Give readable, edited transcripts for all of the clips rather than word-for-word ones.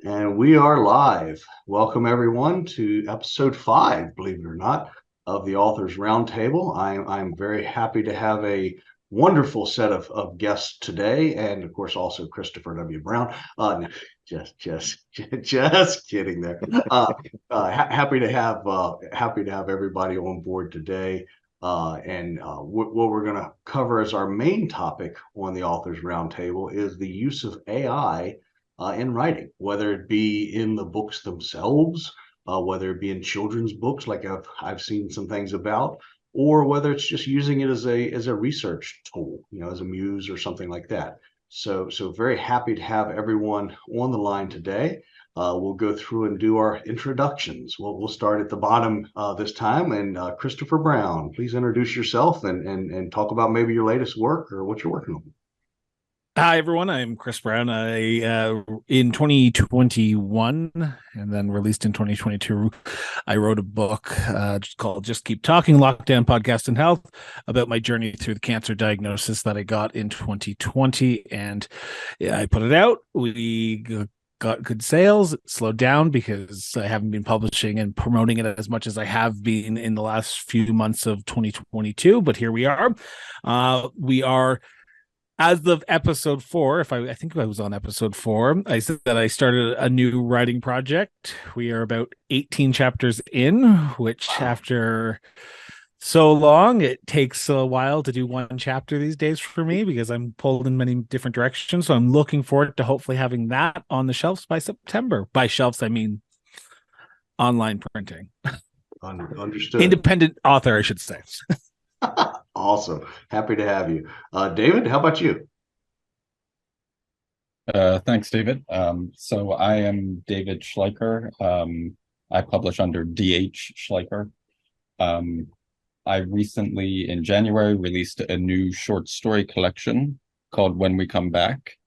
And we are live. Welcome everyone to episode 5, believe it or not, of the Authors Roundtable. I'm very happy to have a wonderful set of guests today, and of course also Christopher W. Brown. No, just kidding there. Happy to have everybody on board today. What we're going to cover as our main topic on the Authors Roundtable is the use of AI in writing, whether it be in the books themselves, whether it be in children's books, like I've seen some things about, or whether it's just using it as a research tool, as a muse or something like that. So very happy to have everyone on the line today. We'll go through and do our introductions. We'll start at the bottom this time. And Christopher Brown, please introduce yourself and talk about maybe your latest work or what you're working on. Hi, everyone. I'm Chris Brown. In 2021 and then released in 2022, I wrote a book called Just Keep Talking, Lockdown Podcast and Health, about my journey through the cancer diagnosis that I got in 2020. And I put it out. We got good sales. It slowed down because I haven't been publishing and promoting it as much as I have been in the last few months of 2022. But here we are. We are... As of episode 4, I think I was on episode 4, I said that I started a new writing project. We are about 18 chapters in, which after so long, it takes a while to do one chapter these days for me because I'm pulled in many different directions. So I'm looking forward to hopefully having that on the shelves by September. By shelves, I mean online printing. Understood. Independent author, I should say. Awesome. Happy to have you. David, how about you? Thanks, David. So I am David Schleicher. I publish under DH Schleicher. I recently, in January, released a new short story collection called When We Come Back.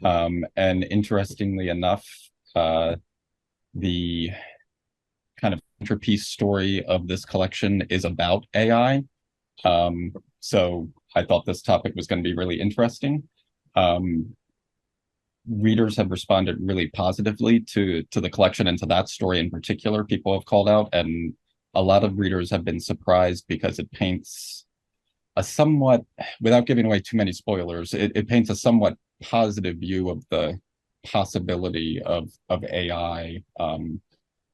And interestingly enough, the kind of centerpiece story of this collection is about AI. So I thought this topic was going to be really interesting. Readers have responded really positively to the collection and to that story in particular. People have called out, and a lot of readers have been surprised because it paints a somewhat, without giving away too many spoilers, it paints a somewhat positive view of the possibility of AI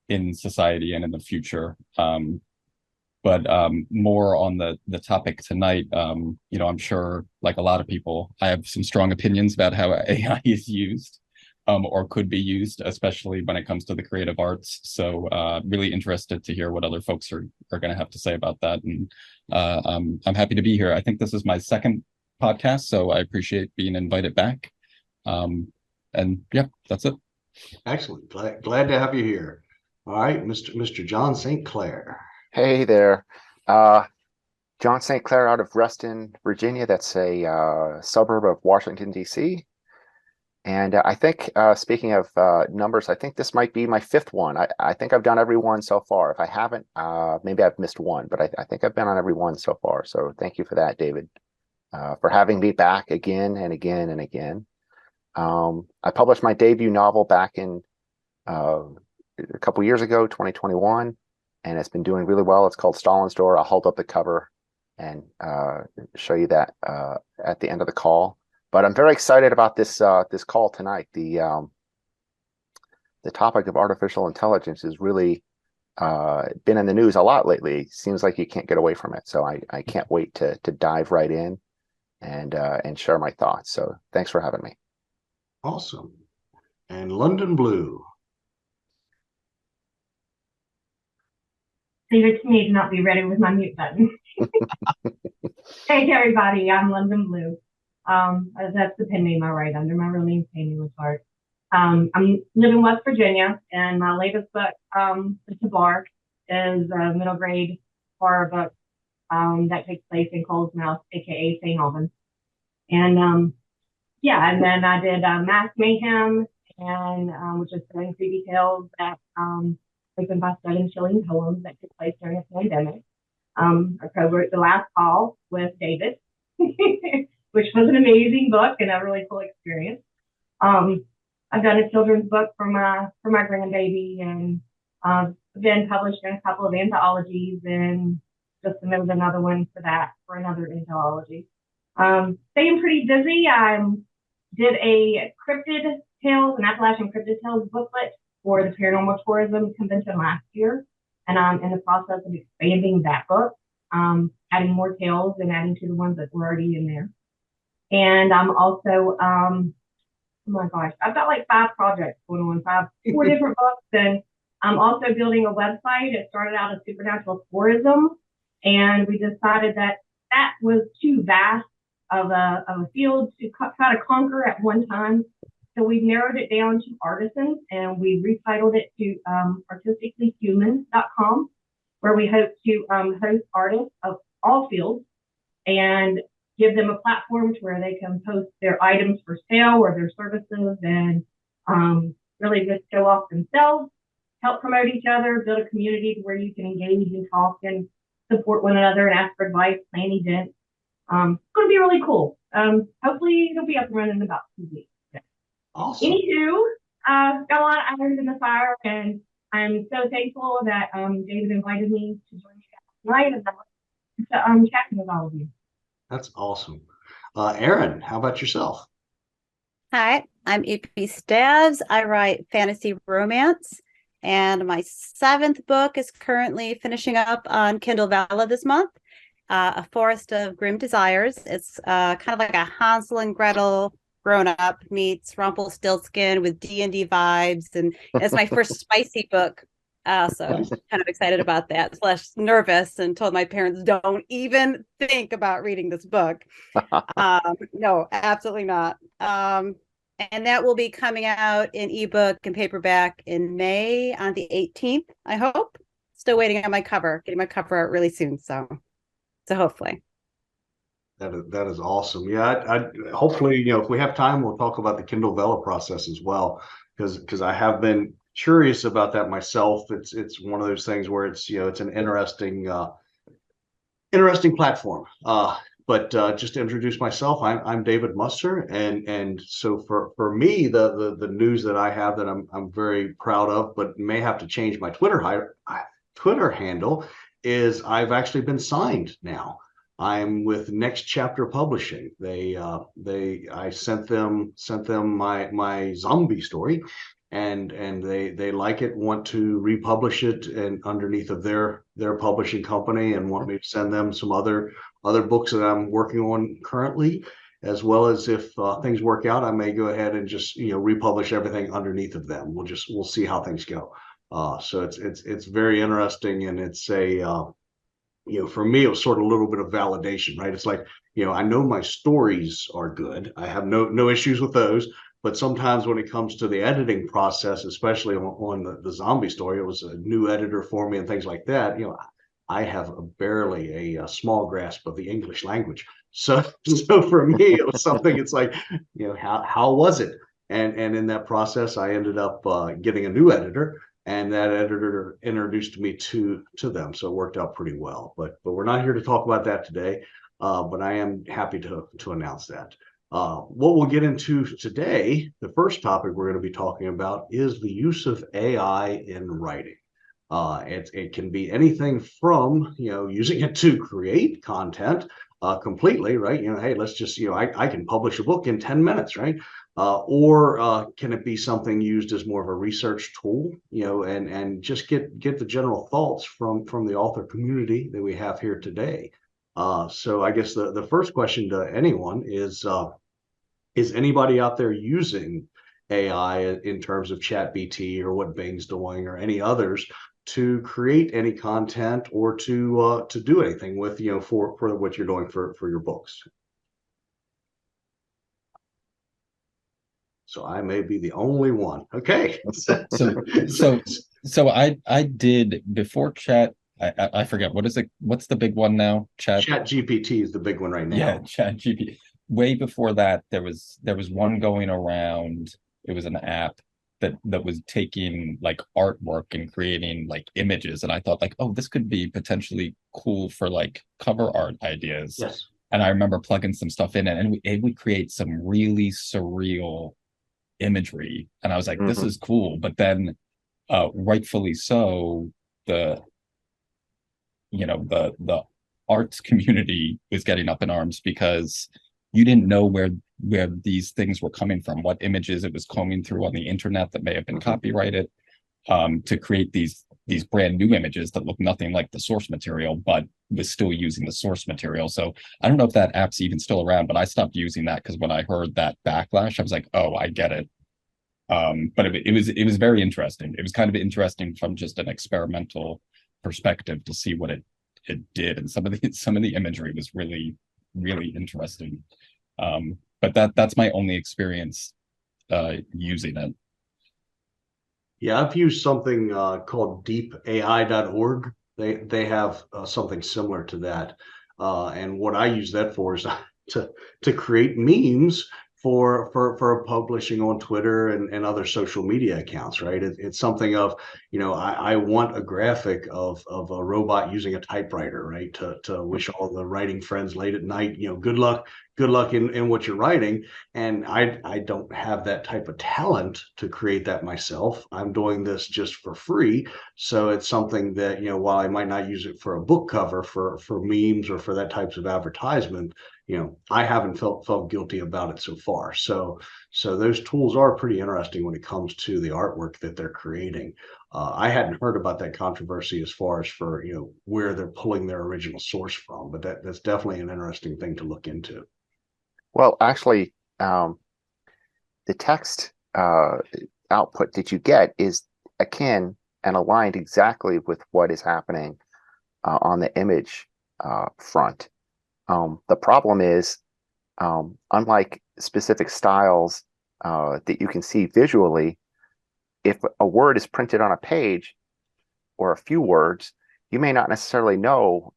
in society and in the future. But more on the topic tonight, I'm sure, like a lot of people, I have some strong opinions about how AI is used or could be used, especially when it comes to the creative arts. So really interested to hear what other folks are going to have to say about that. And I'm happy to be here. I think this is my second podcast, so I appreciate being invited back. And yeah, that's it. Excellent. Glad to have you here. All right, Mr. John St. Clair. Hey there. John St. Clair out of Reston, Virginia. That's a suburb of Washington, D.C. And I think, speaking of numbers, I think this might be my 5th one. I think I've done every one so far. If I haven't, maybe I've missed one, but I think I've been on every one so far. So thank you for that, David, for having me back again and again and again. I published my debut novel back in a couple years ago, 2021. And it's been doing really well. It's called Stalin's Door. I'll hold up the cover and show you that at the end of the call. But I'm very excited about this call tonight. The topic of artificial intelligence has really been in the news a lot lately. It seems like you can't get away from it. So I can't wait to dive right in and share my thoughts. So thanks for having me. Awesome. And London Blue. Favorite to me to not be ready with my mute button. Hey everybody, I'm London Blue. That's the pen name I write under. My real name's Amy Lachard. I live in West Virginia, and my latest book, The Bar, is a middle grade horror book that takes place in Cole's Mouth, aka St. Albans. And and then I did Mass Mayhem, and which is telling creepy tales that opened by studying chilling poems that took place during a pandemic. I co-wrote The Last Call with David, which was an amazing book and a really cool experience. I've done a children's book for my grandbaby, and been published in a couple of anthologies, and just submitted another one for another anthology. Staying pretty busy. I did a an Appalachian cryptid tales booklet for the Paranormal Tourism Convention last year, and I'm in the process of expanding that book, adding more tales and adding to the ones that were already in there. And I'm also, oh my gosh, I've got like 5 projects going on, 4 different books, and I'm also building a website. It started out as Supernatural Tourism, and we decided that was too vast of a field to try to conquer at one time. So we've narrowed it down to artisans, and we retitled it to artisticallyhuman.com, where we hope to host artists of all fields and give them a platform to where they can post their items for sale or their services, and really just show off themselves, help promote each other, build a community where you can engage and talk and support one another and ask for advice, plan events. It's going to be really cool. Hopefully it'll be up and running in about 2 weeks. Awesome. Anywho, got a lot of irons in the fire, and I'm so thankful that David invited me to join you guys tonight and to chat with all of you. That's awesome. Erin, how about yourself? Hi, I'm EP Stabs. I write fantasy romance, and my 7th book is currently finishing up on Kindle Vella this month. A Forest of Grim Desires. It's kind of like a Hansel and Gretel grown-up meets Rumpelstiltskin with D&D vibes, and it's my first spicy book. So I'm kind of excited about that, / nervous, and told my parents, don't even think about reading this book. No, absolutely not. And that will be coming out in ebook and paperback in May on the 18th, I hope. Still waiting on my cover, getting my cover out really soon. So hopefully. That is awesome. Yeah, I hopefully, if we have time, we'll talk about the Kindle Vella process as well, because I have been curious about that myself. It's one of those things where it's an interesting platform. But just to introduce myself, I'm David Muster, and so for me, the news that I have that I'm very proud of, but may have to change my Twitter handle, is I've actually been signed now. I'm with Next Chapter Publishing. I sent them my zombie story, and they like it, want to republish it and underneath of their publishing company, and want me to send them some other books that I'm working on currently, as well as if things work out, I may go ahead and just republish everything underneath of them. We'll see how things go. So it's very interesting, and it's for me, it was sort of a little bit of validation, right? It's like, I know my stories are good. I have no issues with those. But sometimes when it comes to the editing process, especially on the zombie story, it was a new editor for me and things like that. I have barely a small grasp of the English language. So for me, it was something, it's like, how was it? And in that process, I ended up getting a new editor, and that editor introduced me to them. So it worked out pretty well. But we're not here to talk about that today. But I am happy to announce that. What we'll get into today, the first topic we're going to be talking about, is the use of AI in writing. It can be anything from using it to create content completely, right? Hey, let's just I can publish a book in 10 minutes, right? Or can it be something used as more of a research tool, and just get the general thoughts from the author community that we have here today. So I guess the first question to anyone is anybody out there using AI in terms of ChatGPT or what Bing's doing or any others to create any content or to do anything with, for what you're doing for your books? So I may be the only one. Okay. So I did before chat. I forget, what's the big one now? ChatGPT is the big one right now. Yeah, ChatGPT. Way before that, there was one going around. It was an app that was taking like artwork and creating like images, and I thought like, oh, this could be potentially cool for like cover art ideas. Yes. And I remember plugging some stuff in, and it would create some really surreal imagery, and I was like, this Mhm. is cool. But then, rightfully so, the the arts community was getting up in arms because you didn't know where these things were coming from, what images it was combing through on the internet that may have been copyrighted, to create these brand new images that look nothing like the source material, but was still using the source material. So I don't know if that app's even still around, but I stopped using that because when I heard that backlash, I was like, oh, I get it. But it was very interesting. It was kind of interesting from just an experimental perspective to see what it did, and some of the imagery was really really interesting. But that's my only experience using it. Yeah, I've used something called deepai.org. They have something similar to that. And what I use that for is to create memes for publishing on Twitter and other social media accounts, right? It's something of, I want a graphic of a robot using a typewriter, right? To wish all the writing friends late at night, good luck in what you're writing. And I don't have that type of talent to create that myself. I'm doing this just for free. So it's something that, while I might not use it for a book cover for memes or for that types of advertisement, I haven't felt guilty about it so far. So those tools are pretty interesting when it comes to the artwork that they're creating. I hadn't heard about that controversy as far as for where they're pulling their original source from, but that's definitely an interesting thing to look into. Well, actually, the text output that you get is akin and aligned exactly with what is happening on the image front. The problem is, unlike specific styles that you can see visually, if a word is printed on a page or a few words, you may not necessarily know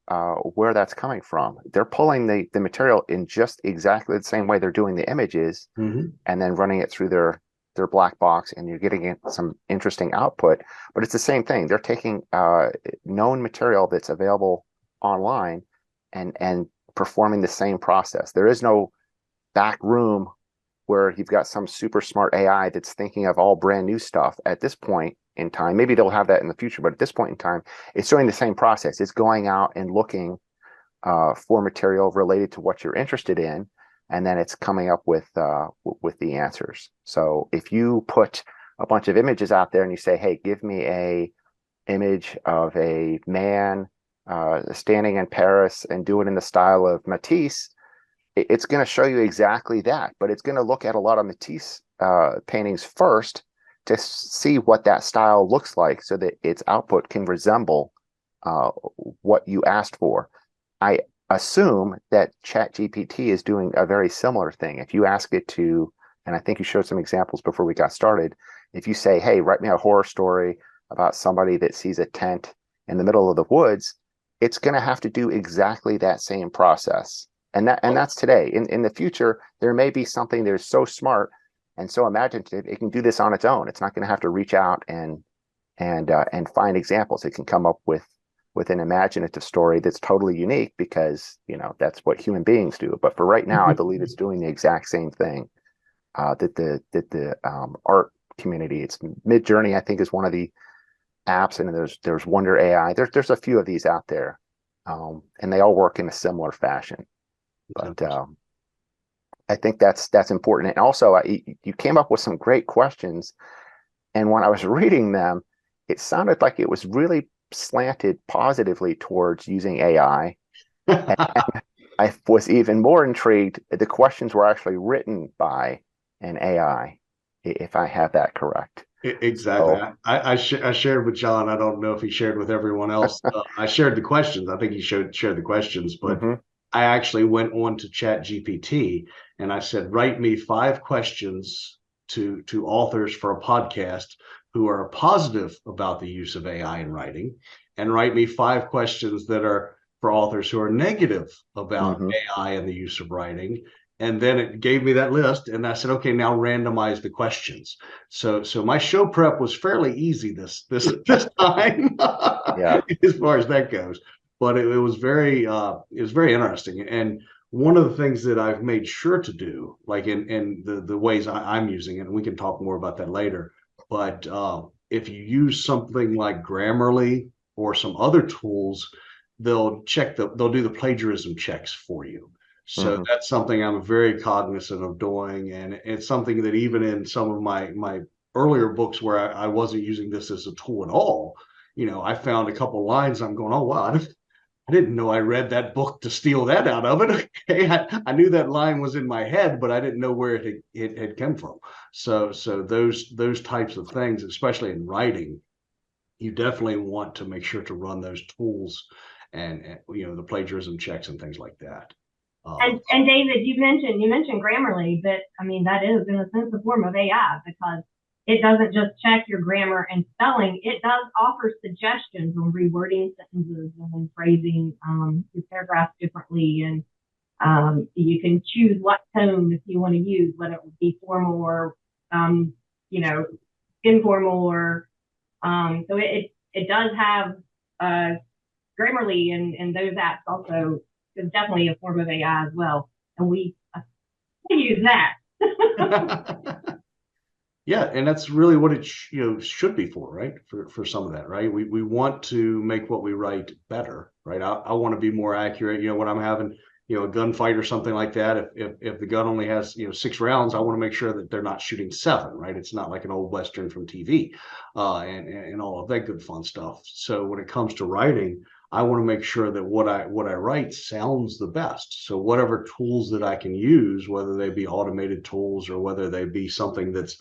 where that's coming from. They're pulling the material in just exactly the same way they're doing the images, Mm-hmm. and then running it through their black box, and you're getting some interesting output. But it's the same thing. They're taking known material that's available online and performing the same process. There is no back room where you've got some super smart AI that's thinking of all brand new stuff at this point in time. Maybe they'll have that in the future, but at this point in time, it's doing the same process. It's going out and looking for material related to what you're interested in, and then it's coming up with the answers. So if you put a bunch of images out there and you say, "Hey, give me a image of a man standing in Paris and do it in the style of Matisse," it's going to show you exactly that, but it's going to look at a lot of Matisse paintings first to see what that style looks like so that its output can resemble what you asked for. I assume that ChatGPT is doing a very similar thing. If you ask it to, and I think you showed some examples before we got started, if you say, "Hey, write me a horror story about somebody that sees a tent in the middle of the woods," it's going to have to do exactly that same process. And that's today. In the future, there may be something that is so smart and so imaginative, it can do this on its own. It's not going to have to reach out and find examples. It can come up with an imaginative story that's totally unique because that's what human beings do. But for right now, I believe it's doing the exact same thing that the art community. It's Midjourney, I think, is one of the apps, and there's Wonder AI. There's a few of these out there, and they all work in a similar fashion. But I think that's important. And also, you came up with some great questions, and when I was reading them, it sounded like it was really slanted positively towards using AI. And I was even more intrigued. The questions were actually written by an AI, if I have that correct. Exactly. So, I shared with John. I don't know if he shared with everyone else. I shared the questions. I think he shared the questions, but mhm. I actually went on to Chat GPT and I said, write me 5 questions to authors for a podcast who are positive about the use of AI in writing, and write me 5 questions that are for authors who are negative about Mhm. AI and the use of writing. And then it gave me that list, and I said, okay, now randomize the questions. So my show prep was fairly easy this time, Yeah. as far as that goes. But it was very interesting. And one of the things that I've made sure to do, like in the ways I'm using it, and we can talk more about that later, but if you use something like Grammarly or some other tools, they'll do the plagiarism checks for you. So Mhm. that's something I'm very cognizant of doing, and it's something that even in some of my earlier books where I wasn't using this as a tool at all, I found a couple lines. I'm going, oh wow, I didn't know I read that book to steal that out of it. Okay, I knew that line was in my head, but I didn't know where it had come from. So those types of things, especially in writing, you definitely want to make sure to run those tools and the plagiarism checks and things like that. And David, you mentioned Grammarly, but I mean that is in a sense a form of AI because it doesn't just check your grammar and spelling; it does offer suggestions on rewording sentences and phrasing your paragraphs differently, and you can choose what tone if you want to use, whether it would be formal or you know informal or so it does have Grammarly and those apps also is definitely a form of AI as well, and we use that. Yeah, and that's really what it should be for, right? For some of that, right? We want to make what we write better, right? I want to be more accurate. When I'm having a gunfight or something like that, if the gun only has 6 rounds, I want to make sure that they're not shooting 7, right? It's not like an old Western from TV, and all of that good fun stuff. So when it comes to writing, I want to make sure that what I write sounds the best. So whatever tools that I can use, whether they be automated tools or whether they be something that's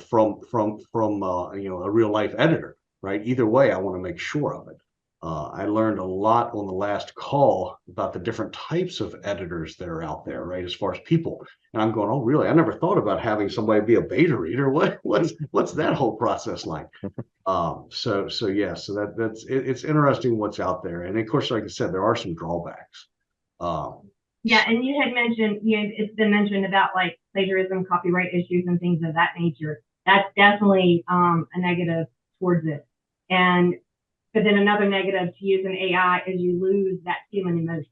from a real life editor, right? Either way, I want to make sure of it. I learned a lot on the last call about the different types of editors that are out there, right? As far as people, and I'm going, oh, really? I never thought about having somebody be a beta reader. What's that whole process like? So yeah, so it's interesting what's out there, and of course, like I said, there are some drawbacks. Um, Yeah, and you had mentioned, it's been mentioned about like plagiarism, copyright issues, and things of that nature. That's definitely a negative towards it. And but then another negative to using AI is you lose that human emotion.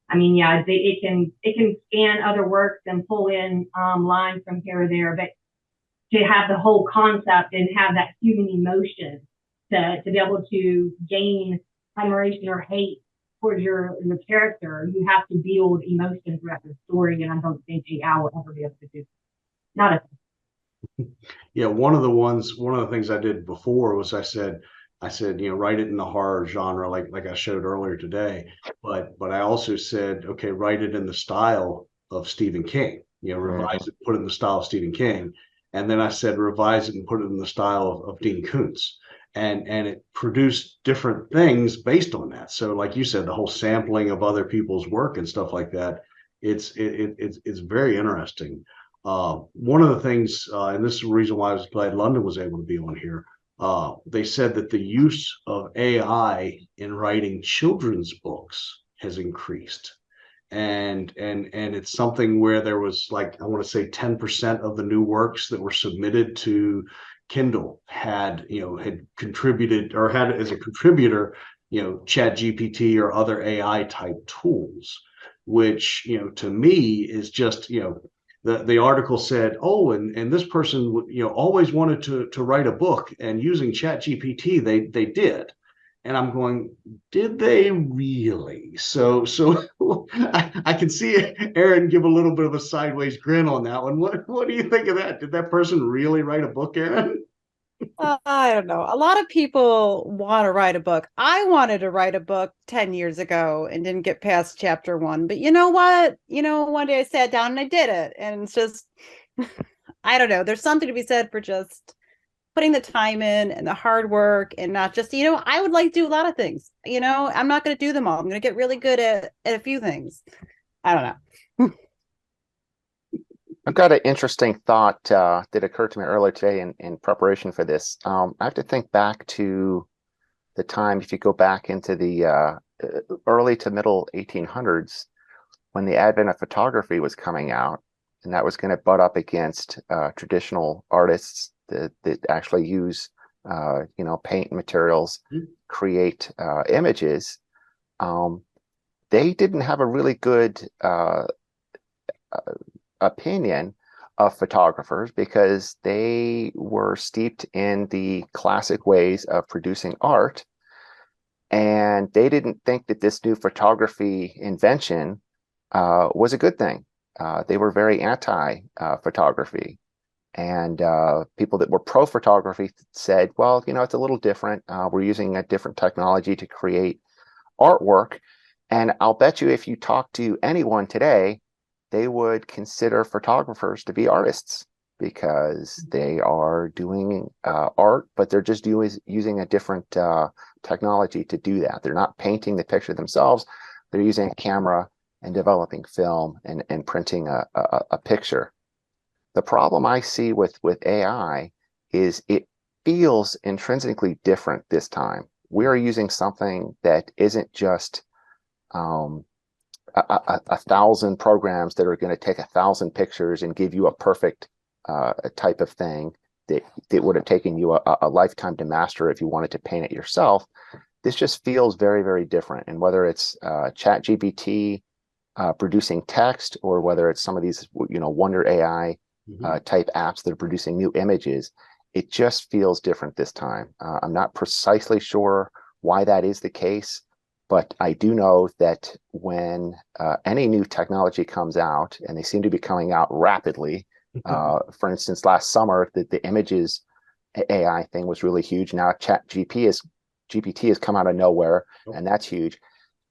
I mean, yeah, it can scan other works and pull in lines from here or there, but to have the whole concept and have that human emotion to be able to gain admiration or hate towards your character, you have to build emotion throughout the story, and I don't think AI will ever be able to do. Not a Yeah, one of the things I did before was I said, write it in the horror genre, like I showed earlier today. But I also said, okay, write it in the style of Stephen King. Revise it, put it in the style of Stephen King. And then I said, revise it and put it in the style of Dean Koontz. And it produced different things based on that. So, like you said, the whole sampling of other people's work and stuff like that, it's very interesting. One of the things, and this is the reason why I was glad London was able to be on here. They said that the use of AI in writing children's books has increased, and it's something where there was, like, I want to say 10% of the new works that were submitted to Kindle had contributed or had as a contributor, Chat GPT or other AI type tools, which to me is just the article said, oh, and this person always wanted to write a book, and using Chat GPT they did. And I'm going, did they really? So I can see Aaron give a little bit of a sideways grin on that one. What do you think of that? Did that person really write a book, Aaron? I don't know. A lot of people want to write a book. I wanted to write a book 10 years ago and didn't get past chapter 1. But you know what? One day I sat down and I did it. And it's just, I don't know. There's something to be said for just putting the time in and the hard work and not just, I would like to do a lot of things. I'm not going to do them all. I'm going to get really good at a few things. I don't know. I've got an interesting thought that occurred to me earlier today in preparation for this. I have to think back to the time, if you go back into the early to middle 1800s, when the advent of photography was coming out, and that was going to butt up against traditional artists that actually use paint materials, create images. they didn't have a really good opinion of photographers because they were steeped in the classic ways of producing art, and they didn't think that this new photography invention was a good thing. They were very anti photography. And people that were pro photography said, well, it's a little different. We're using a different technology to create artwork. And I'll bet you if you talk to anyone today, they would consider photographers to be artists because they are doing art, but they're just using a different technology to do that. They're not painting the picture themselves. They're using a camera and developing film and printing a picture. The problem I see with AI is it feels intrinsically different this time. We are using something that isn't just a thousand programs that are going to take 1,000 pictures and give you a perfect type of thing that would have taken you a lifetime to master if you wanted to paint it yourself. This just feels very, very different. And whether it's ChatGPT producing text, or whether it's some of these, Wonder AI type apps that are producing new images, it just feels different this time. I'm not precisely sure why that is the case, but I do know that when any new technology comes out, and they seem to be coming out rapidly, for instance, last summer, the images AI thing was really huge. Now GPT has come out of nowhere, and that's huge.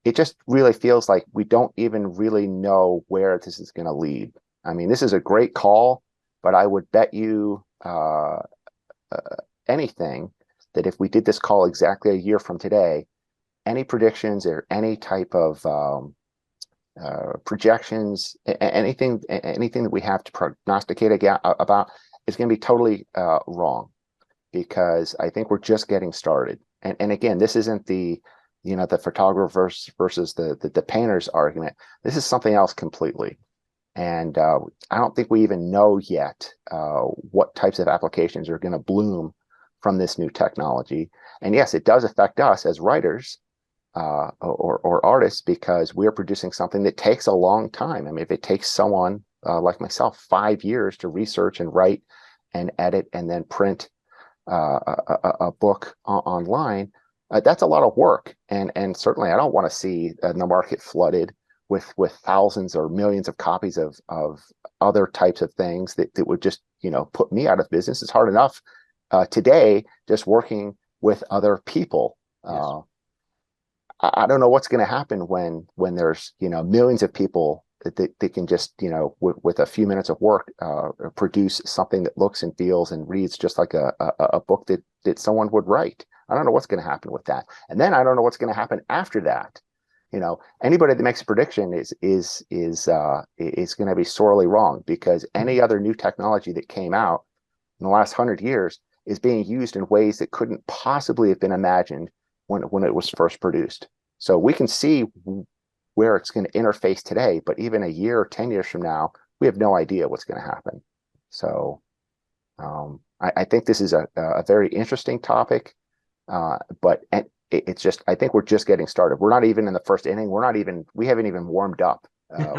It just really feels like we don't even really know where this is going to lead. I mean, this is a great call, but I would bet you anything that if we did this call exactly a year from today, any predictions or any type of projections, anything that we have to prognosticate about is going to be totally wrong, because I think we're just getting started. And again, this isn't the photographer versus the painter's argument. This is something else completely. And I don't think we even know yet what types of applications are going to bloom from this new technology. And yes, it does affect us as writers or artists, because we're producing something that takes a long time. I mean, if it takes someone like myself 5 years to research and write and edit and then print a book online, that's a lot of work. And certainly I don't want to see the market flooded with thousands or millions of copies of other types of things that would just put me out of business. It's hard enough today just working with other people. Yes. I don't know what's going to happen when there's millions of people that can just with a few minutes of work produce something that looks and feels and reads just like a book that someone would write. I don't know what's going to happen with that, and then I don't know what's going to happen after that. Anybody that makes a prediction is going to be sorely wrong, because any other new technology that came out in the last 100 years is being used in ways that couldn't possibly have been imagined when it was first produced. So we can see where it's going to interface today, but even a year or 10 years from now, we have no idea what's going to happen. So I think this is a very interesting topic, but it's just, I think we're just getting started. We're not even in the first inning. We haven't even warmed up.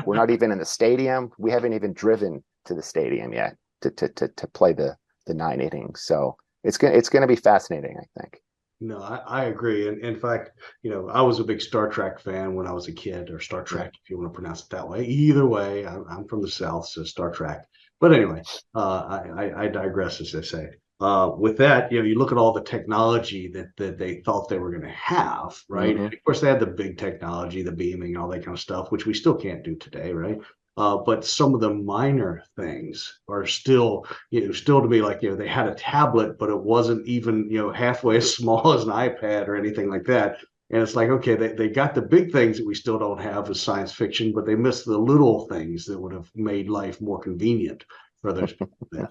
We're not even in the stadium. We haven't even driven to the stadium yet to play the 9 innings. So it's going to be fascinating, I think. No, I agree. And in fact, I was a big Star Trek fan when I was a kid, or Star Trek, if you want to pronounce it that way. Either way, I'm from the South, so Star Trek. But anyway, I digress, as they say. With that, you look at all the technology that they thought they were going to have, right? Mm-hmm. And of course, they had the big technology, the beaming, and all that kind of stuff, which we still can't do today, right? But some of the minor things are still to be like, they had a tablet, but it wasn't even, halfway as small as an iPad or anything like that. And it's like, okay, they got the big things that we still don't have as science fiction, but they missed the little things that would have made life more convenient for those people then.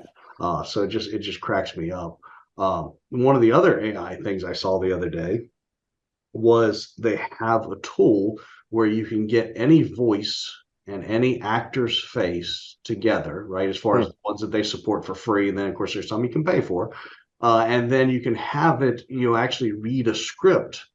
So it just cracks me up. One of the other AI things I saw the other day was they have a tool where you can get any voice and any actor's face together, right? As far as the ones that they support for free. And then, of course, there's some you can pay for. And then you can have it, actually read a script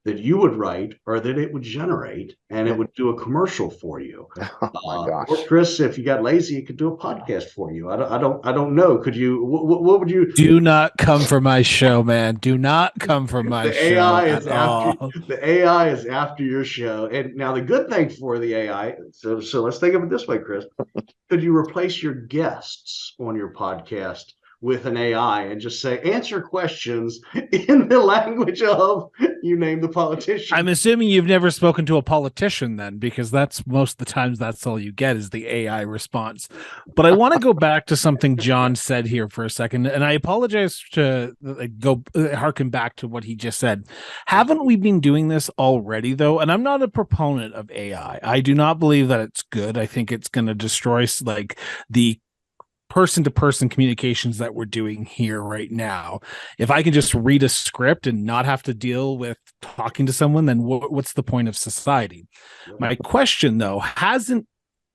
that you would write or that it would generate, and it would do a commercial for you. Oh my gosh. Or Chris, if you got lazy, it could do a podcast for you. I don't know. Could you? What would you? Do not come for my show, man. Do not come for my The show AI at is after all. the AI is after your show. And now the good thing for the AI, so let's think of it this way, Chris. Could you replace your guests on your podcast with an AI and just say, answer questions in the language of, you name the politician? I'm assuming you've never spoken to a politician then, because that's most of the times that's all you get is the AI response. But I want to go back to something John said here for a second, and I apologize to go harken back to what he just said. Haven't we been doing this already, though? And I'm not a proponent of AI. I do not believe that it's good. I think it's going to destroy like the person-to-person communications that we're doing here right now. If I can just read a script and not have to deal with talking to someone, then what's the point of society? My question, though, hasn't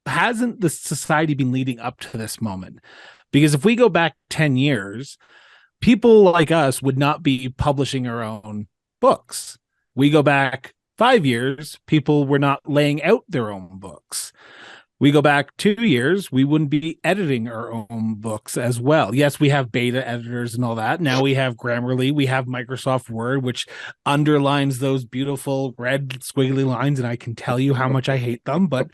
the society been leading up to this moment? Because if we go back 10 years, people like us would not be publishing our own books. We go back 5 years, people were not laying out their own books. We go back 2 years, we wouldn't be editing our own books as well. Yes, we have beta editors and all that. Now we have Grammarly, we have Microsoft Word, which underlines those beautiful red squiggly lines. And I can tell you how much I hate them, but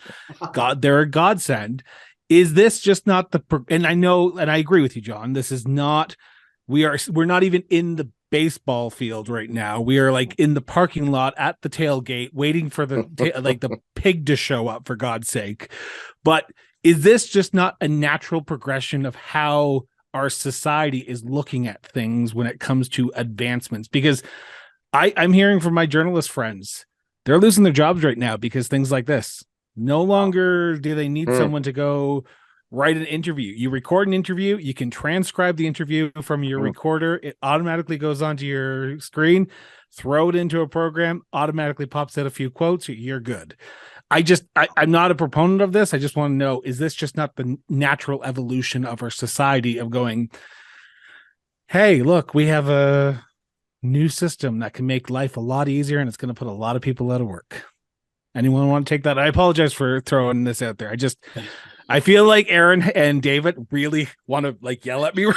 God, they're a godsend. Is this just not and I know, and I agree with you, John, this is not, we're not even in the baseball field right now. We are like in the parking lot at the tailgate waiting for the the pig to show up, for God's sake. But is this just not a natural progression of how our society is looking at things when it comes to advancements? Because I'm hearing from my journalist friends, they're losing their jobs right now because things like this. No longer do they need someone to go write an interview. You record an interview, you can transcribe the interview from your recorder. It automatically goes onto your screen, throw it into a program, automatically pops out a few quotes, you're good. I'm not a proponent of this. I just want to know, is this just not the natural evolution of our society of going, hey, look, we have a new system that can make life a lot easier and it's going to put a lot of people out of work? Anyone want to take that? I apologize for throwing this out there. I feel like Aaron and David really want to like yell at me right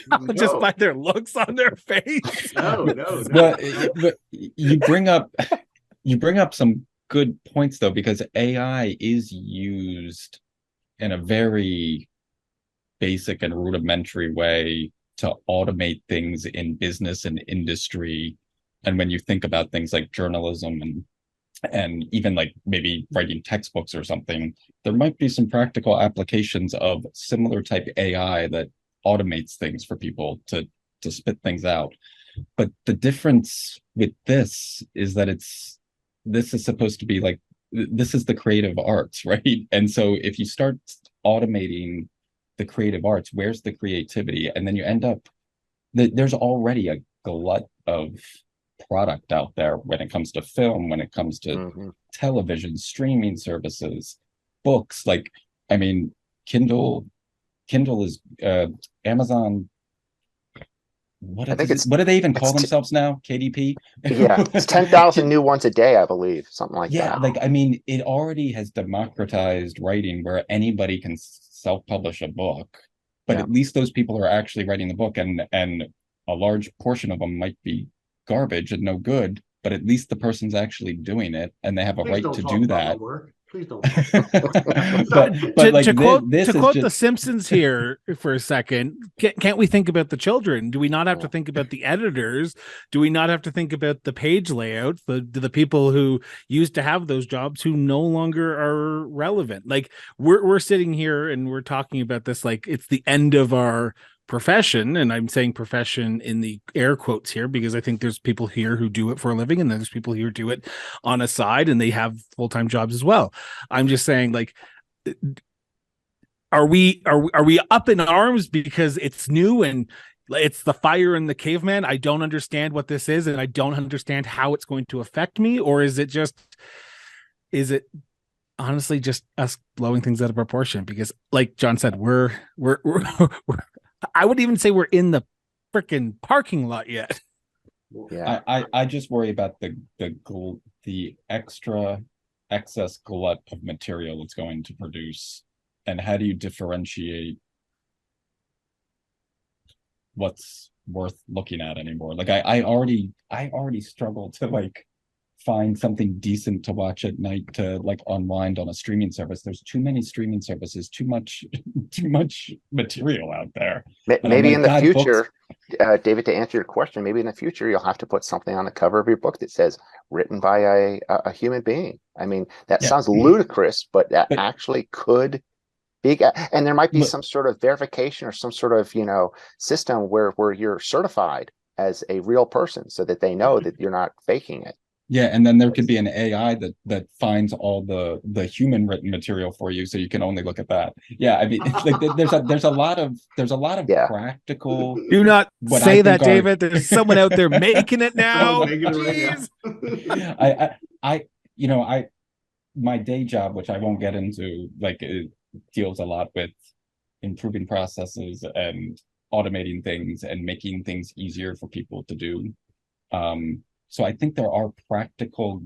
now, just by their looks on their face. No. But you bring up some good points though, because AI is used in a very basic and rudimentary way to automate things in business and industry. And when you think about things like journalism and even like maybe writing textbooks or something, there might be some practical applications of similar type AI that automates things for people to spit things out. But the difference with this is that this is supposed to be like, this is the creative arts, right? And so if you start automating the creative arts, where's the creativity? And then you end up, there's already a glut of product out there when it comes to film, when it comes to television, streaming services, books. Like, I mean, Kindle is Amazon. What do they even call themselves now? KDP? Yeah, it's 10,000 new ones a day, I believe, something like that. Yeah, like, I mean, it already has democratized writing where anybody can self-publish a book, but at least those people are actually writing the book, and a large portion of them might be garbage and no good, but at least the person's actually doing it and they have a right to do that. Please don't. but like, to quote The Simpsons here for a second, can't we think about the children? Do we not have to think about the editors? Do we not have to think about the page layouts, the people who used to have those jobs who no longer are relevant? Like, we're sitting here and we're talking about this like it's the end of our profession, and I'm saying profession in the air quotes here because I think there's people here who do it for a living and there's people here who do it on a side and they have full-time jobs as well. I'm just saying, like, are we up in arms because it's new and it's the fire in the caveman? I don't understand what this is and I don't understand how it's going to affect me. Or is it honestly just us blowing things out of proportion? Because like John said, we're I wouldn't even say we're in the freaking parking lot yet. Yeah. I just worry about the excess glut of material it's going to produce, and how do you differentiate what's worth looking at anymore? Like I already struggle to like find something decent to watch at night to like unwind on a streaming service. There's too many streaming services, too much too much material out there. And I'm Maybe like, in the God, books. future, David, to answer your question, maybe in the future you'll have to put something on the cover of your book that says written by a human being. I mean, that Yeah. sounds ludicrous, but that But- actually could be, and there might be But- some sort of verification or some sort of, system where you're certified as a real person so that they know that you're not faking it. Yeah, and then there could be an AI that finds all the human written material for you, so you can only look at that. Yeah, I mean, it's like there's a lot of Yeah. practical. Do not What I say that, think are- David. There's someone out there making it now. Someone making it right now. I my day job, which I won't get into, like it deals a lot with improving processes and automating things and making things easier for people to do. So I think there are practical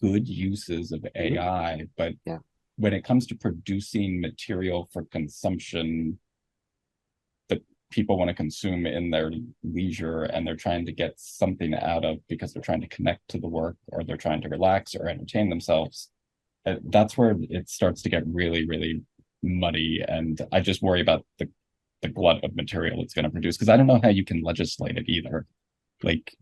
good uses of AI, but Yeah. when it comes to producing material for consumption that people want to consume in their leisure and they're trying to get something out of because they're trying to connect to the work or they're trying to relax or entertain themselves, that's where it starts to get really, really muddy. And I just worry about the glut of material it's going to produce, because I don't know how you can legislate it either. Like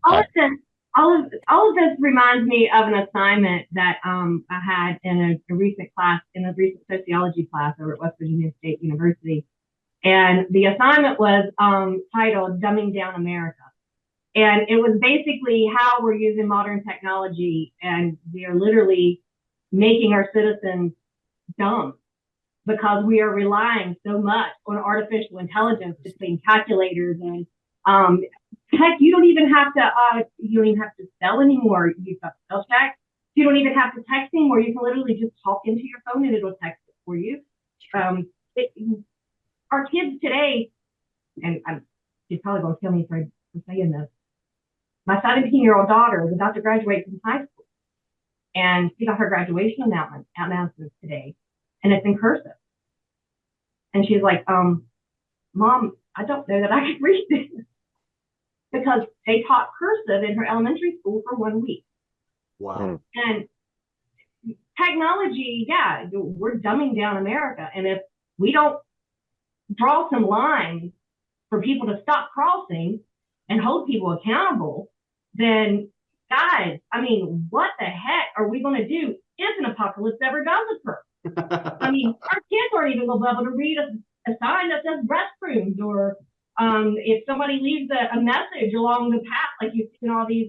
all of this reminds me of an assignment that I had in a recent class, in a recent sociology class over at West Virginia State University. And the assignment was titled Dumbing Down America. And it was basically how we're using modern technology and we are literally making our citizens dumb because we are relying so much on artificial intelligence between calculators and heck, you don't even have to spell anymore. You've got spell check. You don't even have to text anymore. You can literally just talk into your phone and it'll text it for you. Our kids today, and she's probably going to kill me for saying this. My 17-year-old daughter is about to graduate from high school, and she got her graduation announcement today, and it's in cursive. And she's like, Mom, I don't know that I can read this. Because they taught cursive in her elementary school for 1 week. Wow. And technology, yeah, we're dumbing down America. And if we don't draw some lines for people to stop crossing and hold people accountable, then guys, I mean, what the heck are we going to do if an apocalypse ever does occur? I mean, our kids aren't even going to be able to read a sign that says restrooms, or if somebody leaves a message along the path, like you see in all these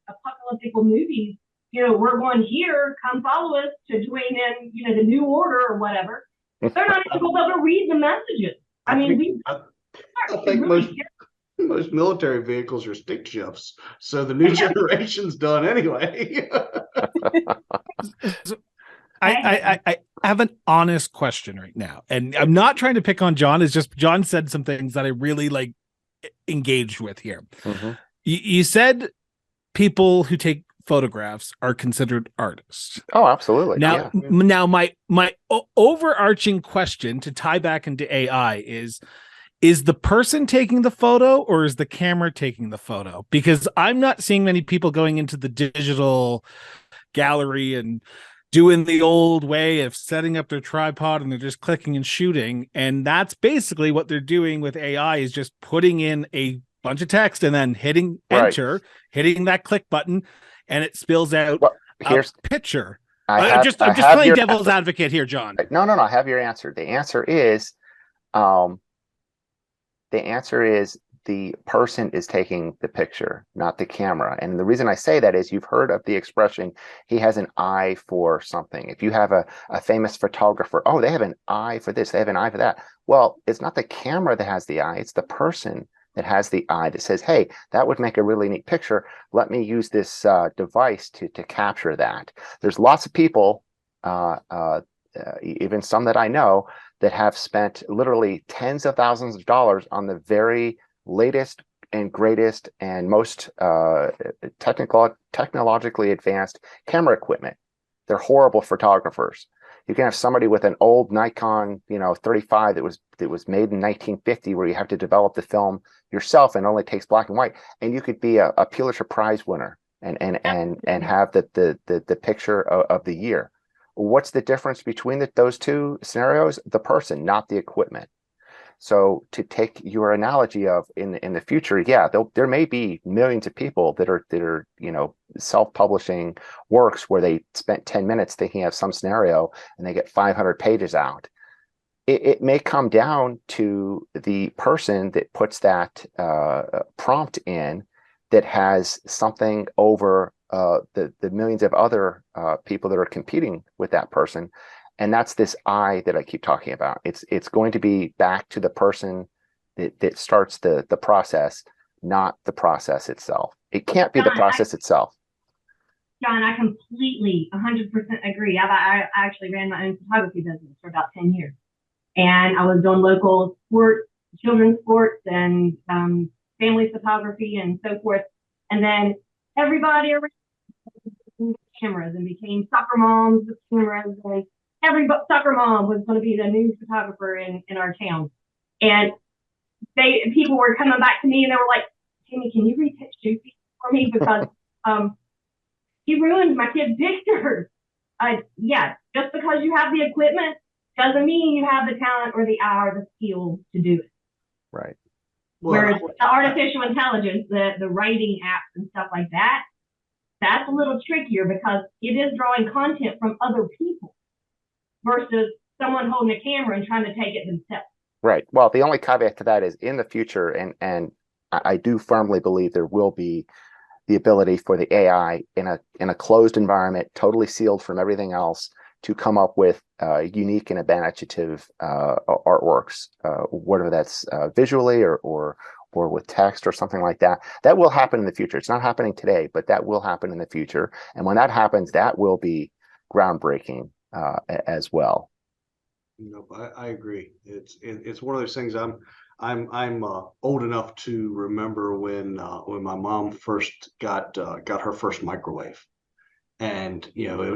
apocalyptic movies, we're going here, come follow us to join in, the new order or whatever. They're not even going to be able to read the messages. I mean, I think most military vehicles are stick shifts, so the new generation's done anyway. I have an honest question right now, and I'm not trying to pick on John. It's just John said some things that I really engaged with here. Mm-hmm. You said people who take photographs are considered artists. Oh, absolutely. Now, Yeah. now my overarching question to tie back into AI is the person taking the photo or is the camera taking the photo? Because I'm not seeing many people going into the digital gallery and doing the old way of setting up their tripod and they're just clicking and shooting. And that's basically what they're doing with AI, is just putting in a bunch of text and then hitting enter, hitting that click button, and it spills out a picture. I'm just playing devil's advocate here, John. No. I have your answer. The answer is the person is taking the picture, not the camera. And the reason I say that is you've heard of the expression, he has an eye for something. If you have a famous photographer, oh, they have an eye for this, they have an eye for that. Well, it's not the camera that has the eye, it's the person that has the eye that says, hey, that would make a really neat picture. Let me use this device to capture that. There's lots of people, even some that I know, that have spent literally tens of thousands of dollars on the very latest and greatest and most technologically advanced camera equipment. They're horrible photographers. You can have somebody with an old Nikon, 35 that was made in 1950, where you have to develop the film yourself and only takes black and white, and you could be a Pulitzer Prize winner and have the picture of the year. What's the difference between those two scenarios? The person, not the equipment. So to take your analogy of in the future, yeah, there may be millions of people that are self-publishing works where they spent 10 minutes thinking of some scenario and they get 500 pages out. It may come down to the person that puts that prompt in that has something over the millions of other people that are competing with that person. And that's this I that I keep talking about. It's going to be back to the person that starts the process, not the process itself. It can't be the process itself. John, I completely 100% agree. I actually ran my own photography business for about 10 years. And I was doing local sports, children's sports, and family photography and so forth. And then everybody around cameras and became soccer moms with cameras, and every soccer mom was going to be the news photographer in our town. And people were coming back to me and they were like, Tammy, can you retouch Juicy for me? Because he ruined my kid's pictures. Yeah, just because you have the equipment doesn't mean you have the talent or the eye or the skill to do it. Right. Whereas the artificial intelligence, the writing apps and stuff like that, that's a little trickier because it is drawing content from other people versus someone holding a camera and trying to take it themselves. Right. Well, the only caveat to that is in the future, and I do firmly believe there will be the ability for the AI in a closed environment, totally sealed from everything else, to come up with unique and imaginative artworks, whether that's visually or with text or something like that. That will happen in the future. It's not happening today, but that will happen in the future. And when that happens, that will be groundbreaking as well. I agree. It's one of those things. I'm old enough to remember when my mom first got her first microwave, and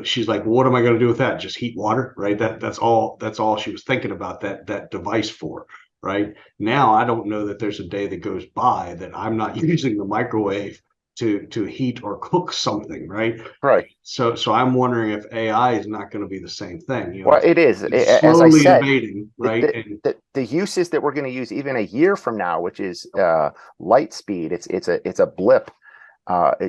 she's like, "What am I going to do with that? Just heat water, right? That's all she was thinking about that device for." Right now, I don't know that there's a day that goes by that I'm not using the microwave to heat or cook something, right? Right. So I'm wondering if AI is not going to be the same thing. Well, it is. It's As I slowly said, invading, right? the uses that we're going to use even a year from now, which is light speed, it's a blip.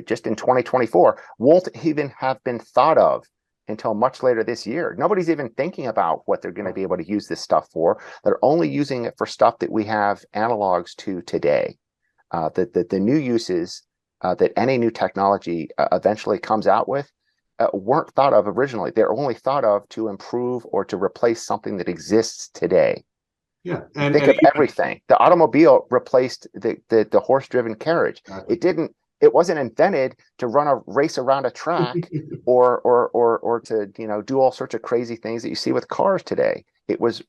Just in 2024, won't even have been thought of until much later this year. Nobody's even thinking about what they're going to be able to use this stuff for. They're only using it for stuff that we have analogs to today. The new uses that any new technology eventually comes out with weren't thought of originally. They're only thought of to improve or to replace something that exists today. Yeah, think of everything. The automobile replaced the horse-driven carriage. Exactly. It wasn't invented to run a race around a track or to do all sorts of crazy things that you see with cars today. It was